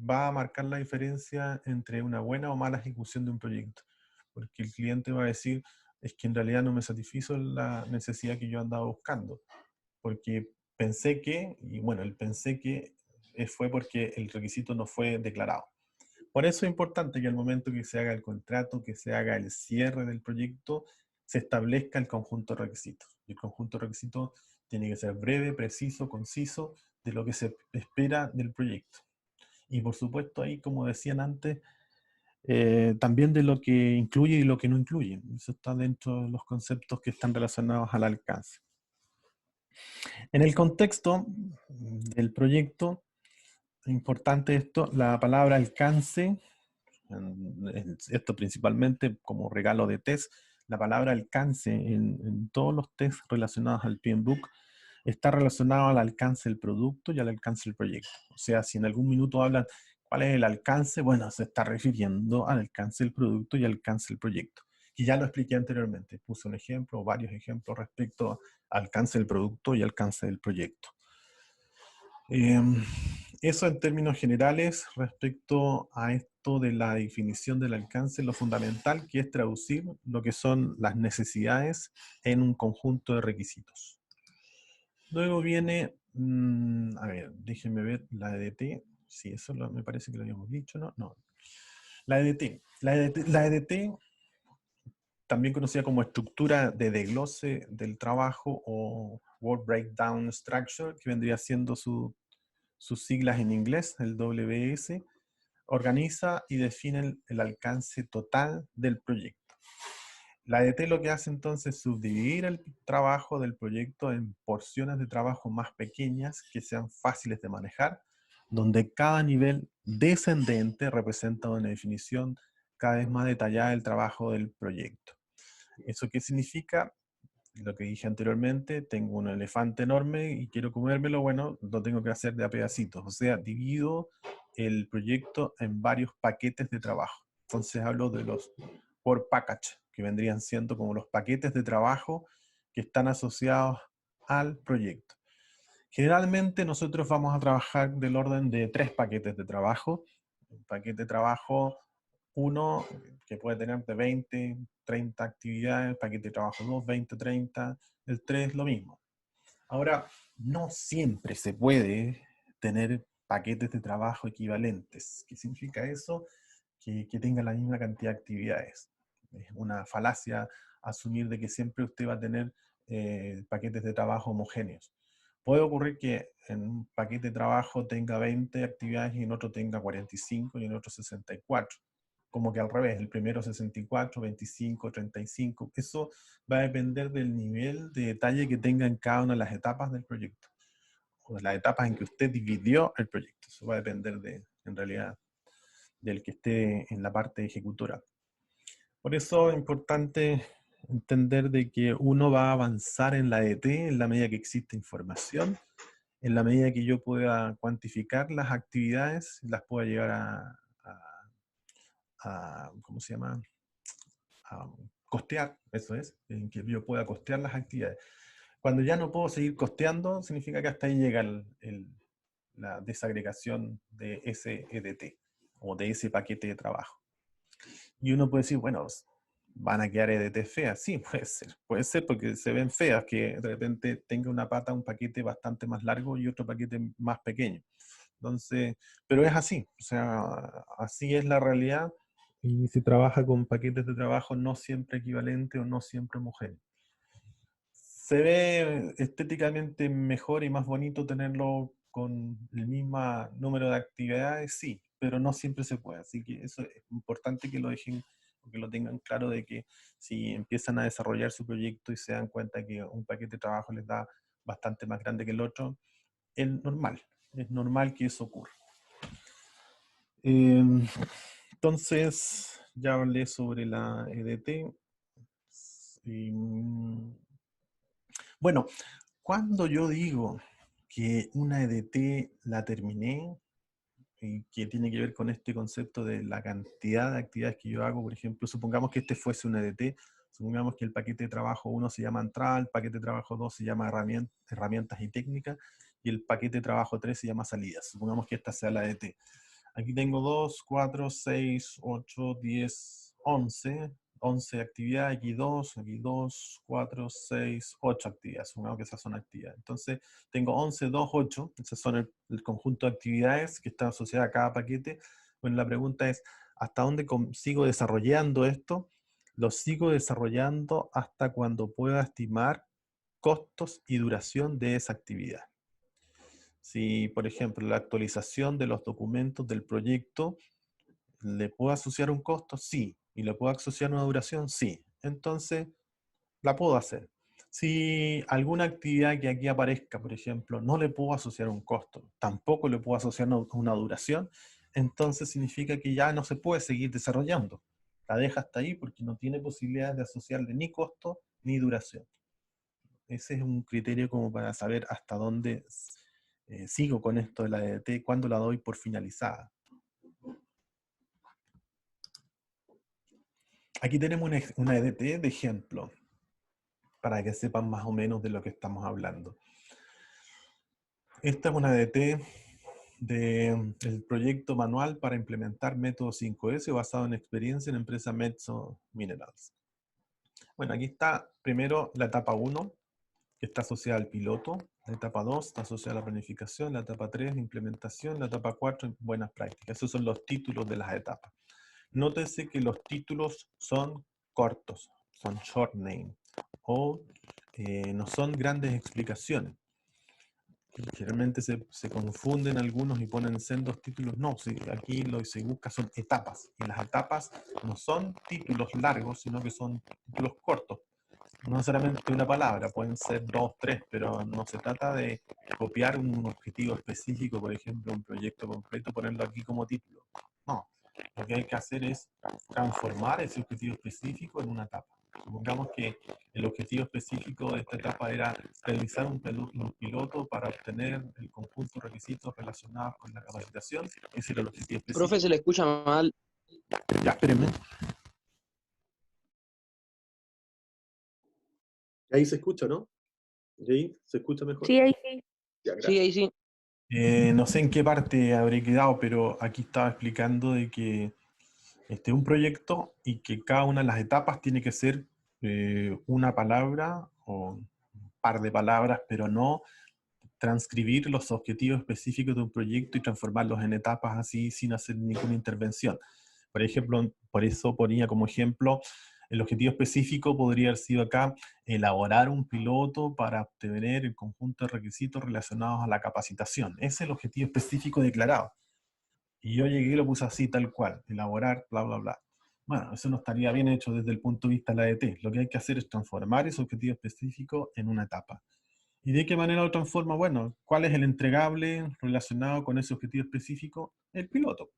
S1: va a marcar la diferencia entre una buena o mala ejecución de un proyecto. Porque el cliente va a decir, es que en realidad no me satisfizo la necesidad que yo andaba buscando. Porque pensé que, y bueno, el pensé que fue porque el requisito no fue declarado. Por eso es importante que al momento que se haga el contrato, que se haga el cierre del proyecto, se establezca el conjunto de requisitos. El conjunto de requisitos tiene que ser breve, preciso, conciso de lo que se espera del proyecto. Y por supuesto ahí, como decían antes, también de lo que incluye y lo que no incluye. Eso está dentro de los conceptos que están relacionados al alcance. En el contexto del proyecto, importante esto, la palabra alcance, esto principalmente como regalo de test, la palabra alcance en todos los tests relacionados al PMBOK está relacionado al alcance del producto y al alcance del proyecto. O sea, si en algún minuto hablan cuál es el alcance, bueno, se está refiriendo al alcance del producto y al alcance del proyecto. Y ya lo expliqué anteriormente, puse un ejemplo, varios ejemplos respecto al alcance del producto y alcance del proyecto. Eso en términos generales respecto a esto de la definición del alcance, lo fundamental que es traducir lo que son las necesidades en un conjunto de requisitos. Luego viene, a ver, déjenme ver la EDT. Sí, eso me parece que lo habíamos dicho, ¿no? No. La EDT. La EDT, también conocida como estructura de desglose del trabajo o Work Breakdown Structure, que vendría siendo sus siglas en inglés, el WS, organiza y define el alcance total del proyecto. La ADT lo que hace entonces es subdividir el trabajo del proyecto en porciones de trabajo más pequeñas que sean fáciles de manejar, donde cada nivel descendente representa una definición cada vez más detallada del trabajo del proyecto. ¿Eso qué significa? Lo que dije anteriormente, tengo un elefante enorme y quiero comérmelo, bueno, lo tengo que hacer de a pedacitos, o sea, divido el proyecto en varios paquetes de trabajo. Entonces hablo de los core package, que vendrían siendo como los paquetes de trabajo que están asociados al proyecto. Generalmente nosotros vamos a trabajar del orden de 3 paquetes de trabajo. Un paquete de trabajo 1, que puede tener de 20, 30 actividades, paquete de trabajo 2, 20, 30, el 3 lo mismo. Ahora, no siempre se puede tener paquetes de trabajo equivalentes. ¿Qué significa eso? Que tengan la misma cantidad de actividades. Es una falacia asumir de que siempre usted va a tener paquetes de trabajo homogéneos. Puede ocurrir que en un paquete de trabajo tenga 20 actividades y en otro tenga 45 y en otro 64. Como que al revés, el primero 64, 25, 35. Eso va a depender del nivel de detalle que tenga en cada una de las etapas del proyecto, o de las etapas en que usted dividió el proyecto. Eso va a depender de, en realidad, del que esté en la parte ejecutora. Por eso es importante entender de que uno va a avanzar en la ET en la medida que existe información, en la medida que yo pueda cuantificar las actividades, las pueda llevar ¿cómo se llama? A costear, eso es, en que yo pueda costear las actividades. Cuando ya no puedo seguir costeando, significa que hasta ahí llega la desagregación de ese EDT o de ese paquete de trabajo. Y uno puede decir, bueno, ¿van a quedar EDT feas? Sí, puede ser porque se ven feas, que de repente tenga una pata, un paquete bastante más largo y otro paquete más pequeño. Entonces, pero es así, o sea, así es la realidad y se trabaja con paquetes de trabajo no siempre equivalentes o no siempre homogéneos. Se ve estéticamente mejor y más bonito tenerlo con el mismo número de actividades, sí, pero no siempre se puede. Así que eso es importante que lo dejen, que lo tengan claro de que si empiezan a desarrollar su proyecto y se dan cuenta que un paquete de trabajo les da bastante más grande que el otro, es normal que eso ocurra. Entonces, ya hablé sobre la EDT. Bueno, cuando yo digo que una EDT la terminé, y que tiene que ver con este concepto de la cantidad de actividades que yo hago, por ejemplo, supongamos que este fuese una EDT, supongamos que el paquete de trabajo 1 se llama entrada, el paquete de trabajo 2 se llama herramientas y técnicas, y el paquete de trabajo 3 se llama salidas. Supongamos que esta sea la EDT. Aquí tengo 2, 4, 6, 8, 10, 11 actividades, aquí 2, 4, 6, 8 actividades, supongamos que esas son actividades. Entonces, tengo 11, 2, 8, esos son el conjunto de actividades que está asociada a cada paquete. Bueno, la pregunta es, ¿hasta dónde sigo desarrollando esto? Lo sigo desarrollando hasta cuando pueda estimar costos y duración de esa actividad. Si, por ejemplo, la actualización de los documentos del proyecto, ¿le puedo asociar un costo? Sí. ¿Y le puedo asociar una duración? Sí. Entonces, la puedo hacer. Si alguna actividad que aquí aparezca, por ejemplo, no le puedo asociar un costo, tampoco le puedo asociar una duración, entonces significa que ya no se puede seguir desarrollando. La deja hasta ahí porque no tiene posibilidades de asociarle ni costo ni duración. Ese es un criterio como para saber hasta dónde sigo con esto de la EDT, cuándo la doy por finalizada. Aquí tenemos una EDT de ejemplo, para que sepan más o menos de lo que estamos hablando. Esta es una EDT del proyecto manual para implementar método 5S basado en experiencia en la empresa Metso Minerals. Bueno, aquí está primero la etapa 1, que está asociada al piloto, la etapa 2 está asociada a la planificación, la etapa 3 implementación, la etapa 4 buenas prácticas. Esos son los títulos de las etapas. Nótese que los títulos son cortos, son short name, o no son grandes explicaciones. Generalmente se confunden algunos y ponen sendos títulos. No, sí, aquí lo que se busca son etapas. Y las etapas no son títulos largos, sino que son títulos cortos. No necesariamente una palabra, pueden ser dos, tres, pero no se trata de copiar un objetivo específico, por ejemplo, un proyecto completo, ponerlo aquí como título. No, lo que hay que hacer es transformar ese objetivo específico en una etapa. Supongamos que el objetivo específico de esta etapa era realizar un piloto para obtener el conjunto de requisitos relacionados con la capacitación. Ese era el objetivo
S3: Profe,
S1: específico.
S3: se le escucha mal.
S1: Ya, espérenme. Ahí se escucha, ¿no? ¿Ahí se escucha mejor?
S2: Sí, ahí sí.
S1: Ya,
S3: Sí,
S1: gracias.
S3: ahí sí.
S1: No sé en qué parte habré quedado, pero aquí estaba explicando de que este es un proyecto y que cada una de las etapas tiene que ser una palabra o un par de palabras, pero no transcribir los objetivos específicos de un proyecto y transformarlos en etapas así sin hacer ninguna intervención. Por ejemplo, por eso ponía como ejemplo, el objetivo específico podría haber sido acá elaborar un piloto para obtener el conjunto de requisitos relacionados a la capacitación. Ese es el objetivo específico declarado. Y yo llegué y lo puse así, tal cual, elaborar, bla, bla, bla. Bueno, eso no estaría bien hecho desde el punto de vista de la ADT. Lo que hay que hacer es transformar ese objetivo específico en una etapa. ¿Y de qué manera lo transforma? Bueno, ¿cuál es el entregable relacionado con ese objetivo específico? El piloto.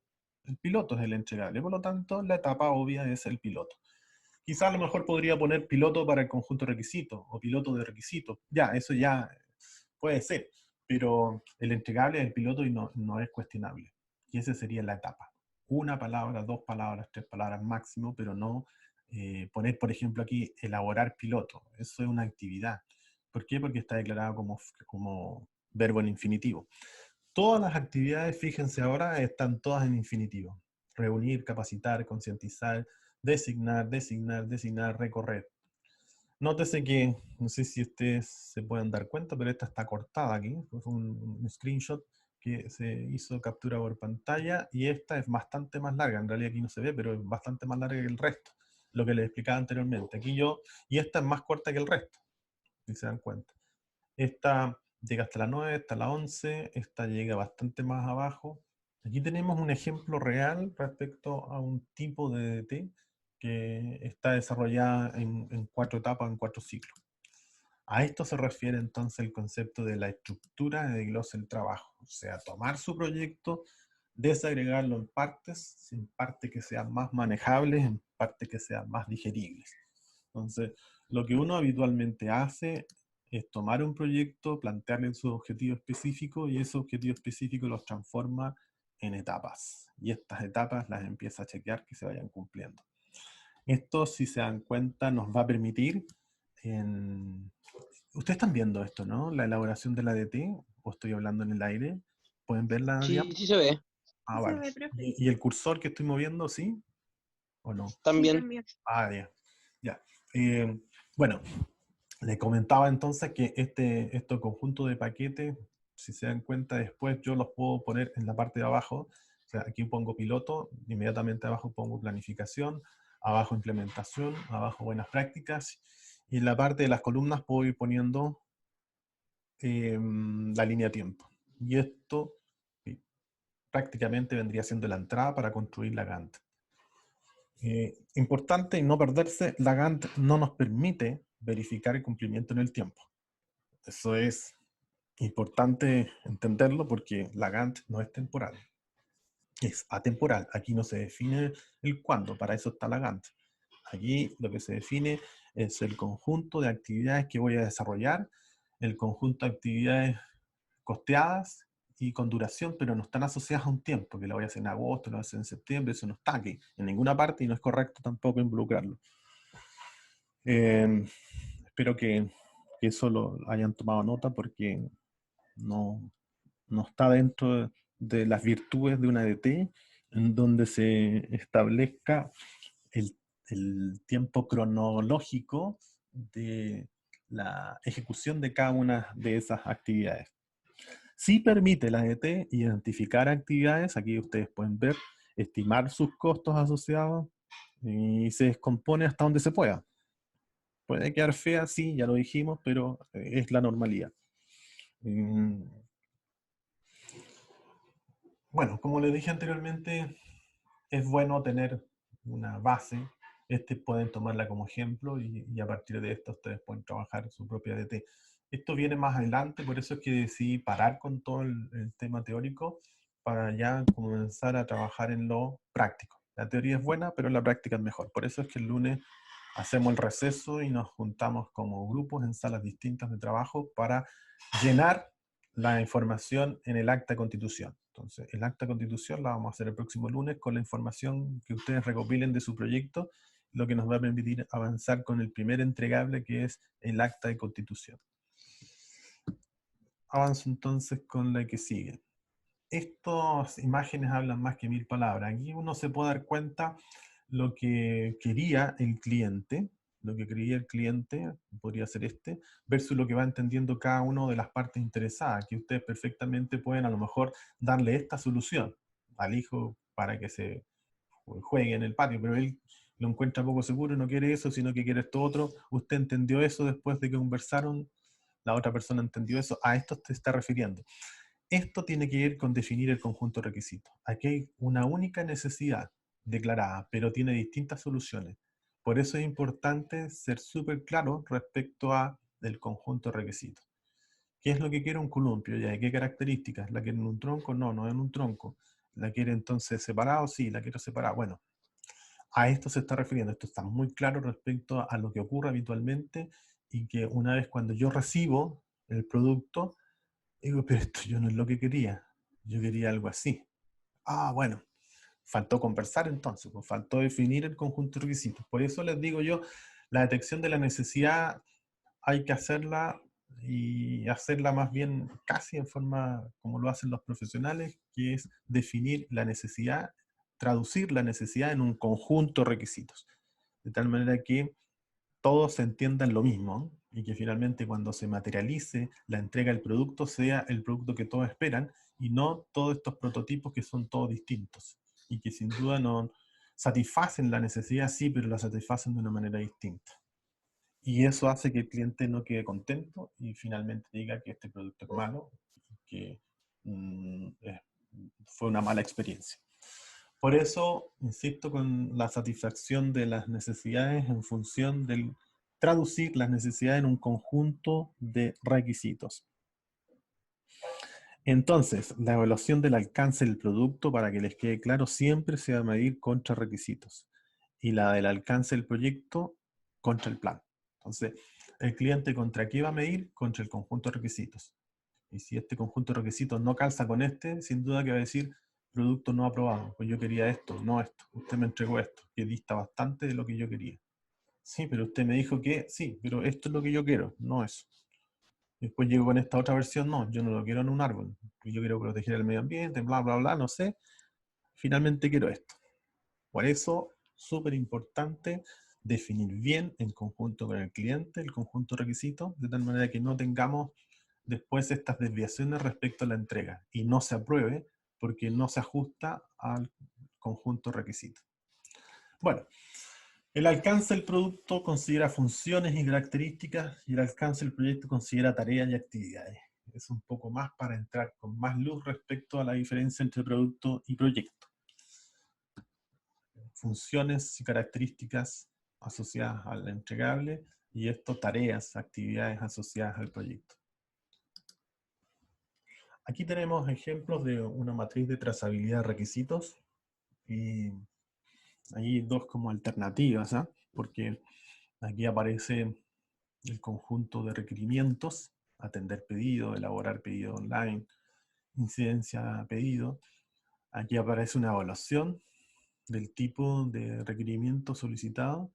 S1: El piloto es el entregable, por lo tanto, la etapa obvia es el piloto. Quizás a lo mejor podría poner piloto para el conjunto de requisitos o piloto de requisitos. Ya, eso ya puede ser, pero el entregable es el piloto y no es cuestionable. Y esa sería la etapa. Una palabra, dos palabras, tres palabras máximo, pero no poner, por ejemplo, aquí elaborar piloto. Eso es una actividad. ¿Por qué? Porque está declarado como verbo en infinitivo. Todas las actividades, fíjense ahora, están todas en infinitivo. Reunir, capacitar, concientizar, designar, recorrer. Nótese que, no sé si ustedes se pueden dar cuenta, pero esta está cortada aquí. Fue un screenshot que se hizo captura por pantalla y esta es bastante más larga. En realidad aquí no se ve, pero es bastante más larga que el resto. Lo que les explicaba anteriormente. Y esta es más corta que el resto, si se dan cuenta. Esta llega hasta la 9, hasta la 11, esta llega bastante más abajo. Aquí tenemos un ejemplo real respecto a un tipo de DT que está desarrollada en cuatro etapas, en cuatro ciclos. A esto se refiere entonces el concepto de la estructura de desglose del trabajo, o sea, tomar su proyecto, desagregarlo en partes que sean más manejables, en partes que sean más digeribles. Entonces, lo que uno habitualmente hace es tomar un proyecto, plantearle su objetivo específico y ese objetivo específico los transforma en etapas. Y estas etapas las empieza a chequear que se vayan cumpliendo. Esto, si se dan cuenta, nos va a permitir Ustedes están viendo esto, ¿no? La elaboración de la DT, o estoy hablando en el aire. ¿Pueden ver la
S3: Sí,
S1: diapositiva?
S3: sí se ve.
S1: Ah,
S2: Sí se
S1: vale.
S2: ve, profe.
S1: ¿Y el cursor que estoy moviendo, sí o no?
S2: Sí,
S3: También.
S2: también.
S1: Ah, ya. Ya. Bueno, le comentaba entonces que este conjunto de paquetes, si se dan cuenta después, yo los puedo poner en la parte de abajo. O sea, aquí pongo piloto, inmediatamente abajo pongo planificación, abajo implementación, abajo buenas prácticas, y en la parte de las columnas puedo ir poniendo la línea de tiempo. Y esto prácticamente vendría siendo la entrada para construir la Gantt. Importante y no perderse, la Gantt no nos permite verificar el cumplimiento en el tiempo. Eso es importante entenderlo porque la Gantt no es temporal, es atemporal. Aquí no se define el cuándo, para eso está la Gantt. Aquí lo que se define es el conjunto de actividades que voy a desarrollar, el conjunto de actividades costeadas y con duración, pero no están asociadas a un tiempo, que lo voy a hacer en agosto, lo voy a hacer en septiembre, eso no está aquí en ninguna parte y no es correcto tampoco involucrarlo. Espero que eso lo hayan tomado nota porque no, no está dentro de las virtudes de una DT en donde se establezca el tiempo cronológico de la ejecución de cada una de esas actividades. Sí permite la DT identificar actividades, aquí ustedes pueden ver, estimar sus costos asociados y se descompone hasta donde se pueda. Puede quedar fea, sí, ya lo dijimos, pero es la normalidad. Bueno, como les dije anteriormente, es bueno tener una base. Pueden tomarla como ejemplo y a partir de esto ustedes pueden trabajar su propia DT. Esto viene más adelante, por eso es que decidí parar con todo el tema teórico para ya comenzar a trabajar en lo práctico. La teoría es buena, pero la práctica es mejor. Por eso es que el lunes hacemos el receso y nos juntamos como grupos en salas distintas de trabajo para llenar la información en el acta de constitución. Entonces, el acta de constitución la vamos a hacer el próximo lunes con la información que ustedes recopilen de su proyecto, lo que nos va a permitir avanzar con el primer entregable, que es el acta de constitución. Avanzo entonces con la que sigue. Estas imágenes hablan más que 1000 palabras. Aquí uno se puede dar cuenta lo que quería el cliente, lo que quería el cliente, podría ser versus lo que va entendiendo cada una de las partes interesadas, que ustedes perfectamente pueden a lo mejor darle esta solución al hijo para que se juegue en el patio, pero él lo encuentra poco seguro y no quiere eso, sino que quiere esto otro. Usted entendió eso después de que conversaron, la otra persona entendió eso, a esto te está refiriendo. Esto tiene que ver con definir el conjunto de requisitos. Aquí hay una única necesidad declarada, pero tiene distintas soluciones. Por eso es importante ser súper claro respecto a el conjunto de requisitos. ¿Qué es lo que quiere un columpio? ¿Ya? ¿Qué características? ¿La quiere en un tronco? No, no en un tronco. ¿La quiere entonces separado? Sí, la quiero separada. Bueno, a esto se está refiriendo. Esto está muy claro respecto a lo que ocurre habitualmente y que una vez cuando yo recibo el producto, digo, pero esto yo no es lo que quería. Yo quería algo así. Ah, bueno, faltó conversar entonces, pues faltó definir el conjunto de requisitos. Por eso les digo yo, la detección de la necesidad hay que hacerla y hacerla más bien casi en forma como lo hacen los profesionales, que es definir la necesidad, traducir la necesidad en un conjunto de requisitos. De tal manera que todos se entiendan lo mismo y que finalmente cuando se materialice la entrega del producto sea el producto que todos esperan y no todos estos prototipos que son todos distintos y que sin duda no satisfacen la necesidad, sí, pero la satisfacen de una manera distinta. Y eso hace que el cliente no quede contento y finalmente diga que este producto es malo, que mm, fue una mala experiencia. Por eso, insisto con la satisfacción de las necesidades en función del traducir las necesidades en un conjunto de requisitos. Entonces, la evaluación del alcance del producto, para que les quede claro, siempre se va a medir contra requisitos. Y la del alcance del proyecto contra el plan. Entonces, el cliente contra qué va a medir? Contra el conjunto de requisitos. Y si este conjunto de requisitos no calza con sin duda que va a decir producto no aprobado. Pues yo quería esto, no esto. Usted me entregó esto, que dista bastante de lo que yo quería. Sí, pero usted me dijo que sí, pero esto es lo que yo quiero, no eso. Después llego con esta otra versión, no, yo no lo quiero en un árbol. Yo quiero proteger el medio ambiente, bla, bla, bla, no sé. Finalmente quiero esto. Por eso, súper importante definir bien en conjunto con el cliente el conjunto de requisitos, de tal manera que no tengamos después estas desviaciones respecto a la entrega y no se apruebe porque no se ajusta al conjunto de requisitos. Bueno, el alcance del producto considera funciones y características y el alcance del proyecto considera tareas y actividades. Es un poco más para entrar con más luz respecto a la diferencia entre producto y proyecto. Funciones y características asociadas al entregable y esto tareas, actividades asociadas al proyecto. Aquí tenemos ejemplos de una matriz de trazabilidad de requisitos y hay dos como alternativas, ¿eh? Porque aquí aparece el conjunto de requerimientos, atender pedido, elaborar pedido online, incidencia pedido. Aquí aparece una evaluación del tipo de requerimiento solicitado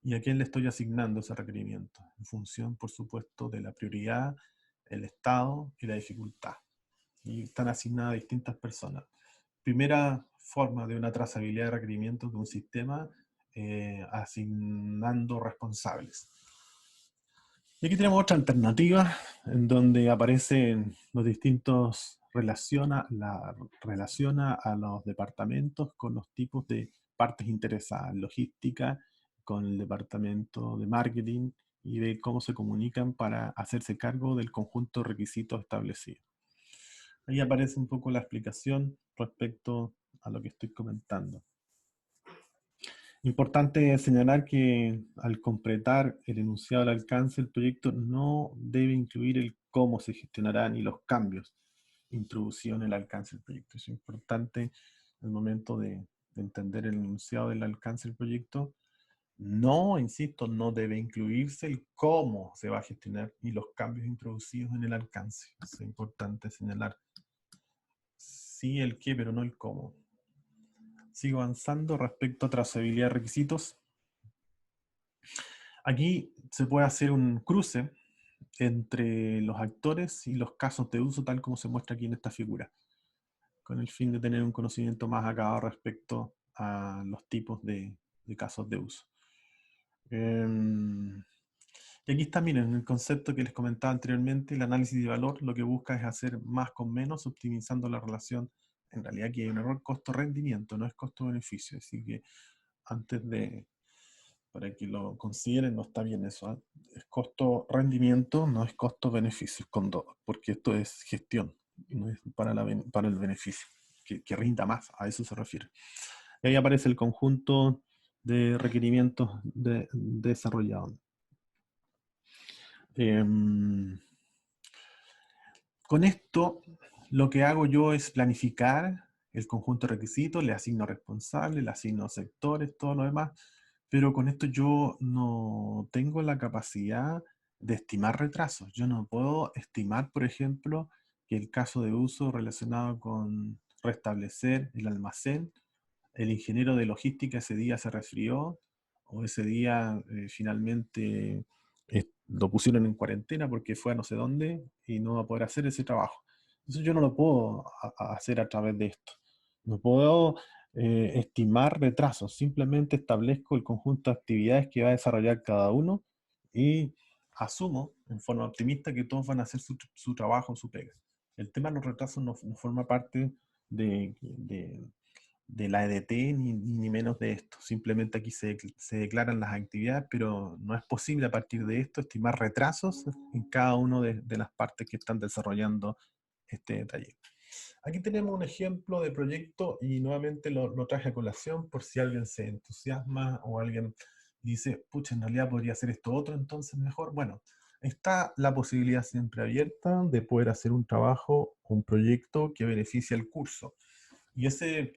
S1: y a quién le estoy asignando ese requerimiento, en función, por supuesto, de la prioridad, el estado y la dificultad. Y están asignadas a distintas personas. Primera forma de una trazabilidad de requerimientos de un sistema, asignando responsables. Y aquí tenemos otra alternativa en donde aparecen los distintos, relaciona a los departamentos con los tipos de partes interesadas, logística, con el departamento de marketing y de cómo se comunican para hacerse cargo del conjunto de requisitos establecidos. Ahí aparece un poco la explicación respecto a lo que estoy comentando. Importante señalar que al completar el enunciado del alcance del proyecto no debe incluir el cómo se gestionarán ni los cambios introducidos en el alcance del proyecto. Es importante al momento de entender el enunciado del alcance del proyecto. No, insisto, no debe incluirse el cómo se va a gestionar y los cambios introducidos en el alcance. Es importante señalar. Sí el qué, pero no el cómo. Sigo avanzando respecto a trazabilidad de requisitos. Aquí se puede hacer un cruce entre los actores y los casos de uso, tal como se muestra aquí en esta figura, con el fin de tener un conocimiento más acabado respecto a los tipos de casos de uso. Y aquí está, miren, el concepto que les comentaba anteriormente, el análisis de valor, lo que busca es hacer más con menos, optimizando la relación. En realidad aquí hay un error costo-rendimiento, no es costo-beneficio, así que antes de, para que lo consideren, no está bien eso, ¿eh? Es costo-rendimiento, no es costo-beneficio, con dos, porque esto es gestión, no es para el beneficio, que rinda más, a eso se refiere. Y ahí aparece el conjunto de requerimientos desarrollados. Con esto, lo que hago yo es planificar el conjunto de requisitos, le asigno responsables, le asigno sectores, todo lo demás, pero con esto yo no tengo la capacidad de estimar retrasos. Yo no puedo estimar, por ejemplo, que el caso de uso relacionado con restablecer el almacén, el ingeniero de logística ese día se resfrió, o ese día finalmente lo pusieron en cuarentena porque fue a no sé dónde y no va a poder hacer ese trabajo. Eso yo no lo puedo hacer a través de esto. No puedo estimar retrasos, simplemente establezco el conjunto de actividades que va a desarrollar cada uno y asumo en forma optimista que todos van a hacer su trabajo, su pega. El tema de los retrasos no forma parte de la EDT ni menos de esto. Simplemente aquí se declaran las actividades, pero no es posible a partir de esto estimar retrasos en cada una de las partes que están desarrollando este taller. Aquí tenemos un ejemplo de proyecto y nuevamente lo traje a colación por si alguien se entusiasma o alguien dice, pucha, en realidad podría hacer esto otro, entonces mejor. Bueno, está la posibilidad siempre abierta de poder hacer un trabajo, un proyecto que beneficie al curso. Y ese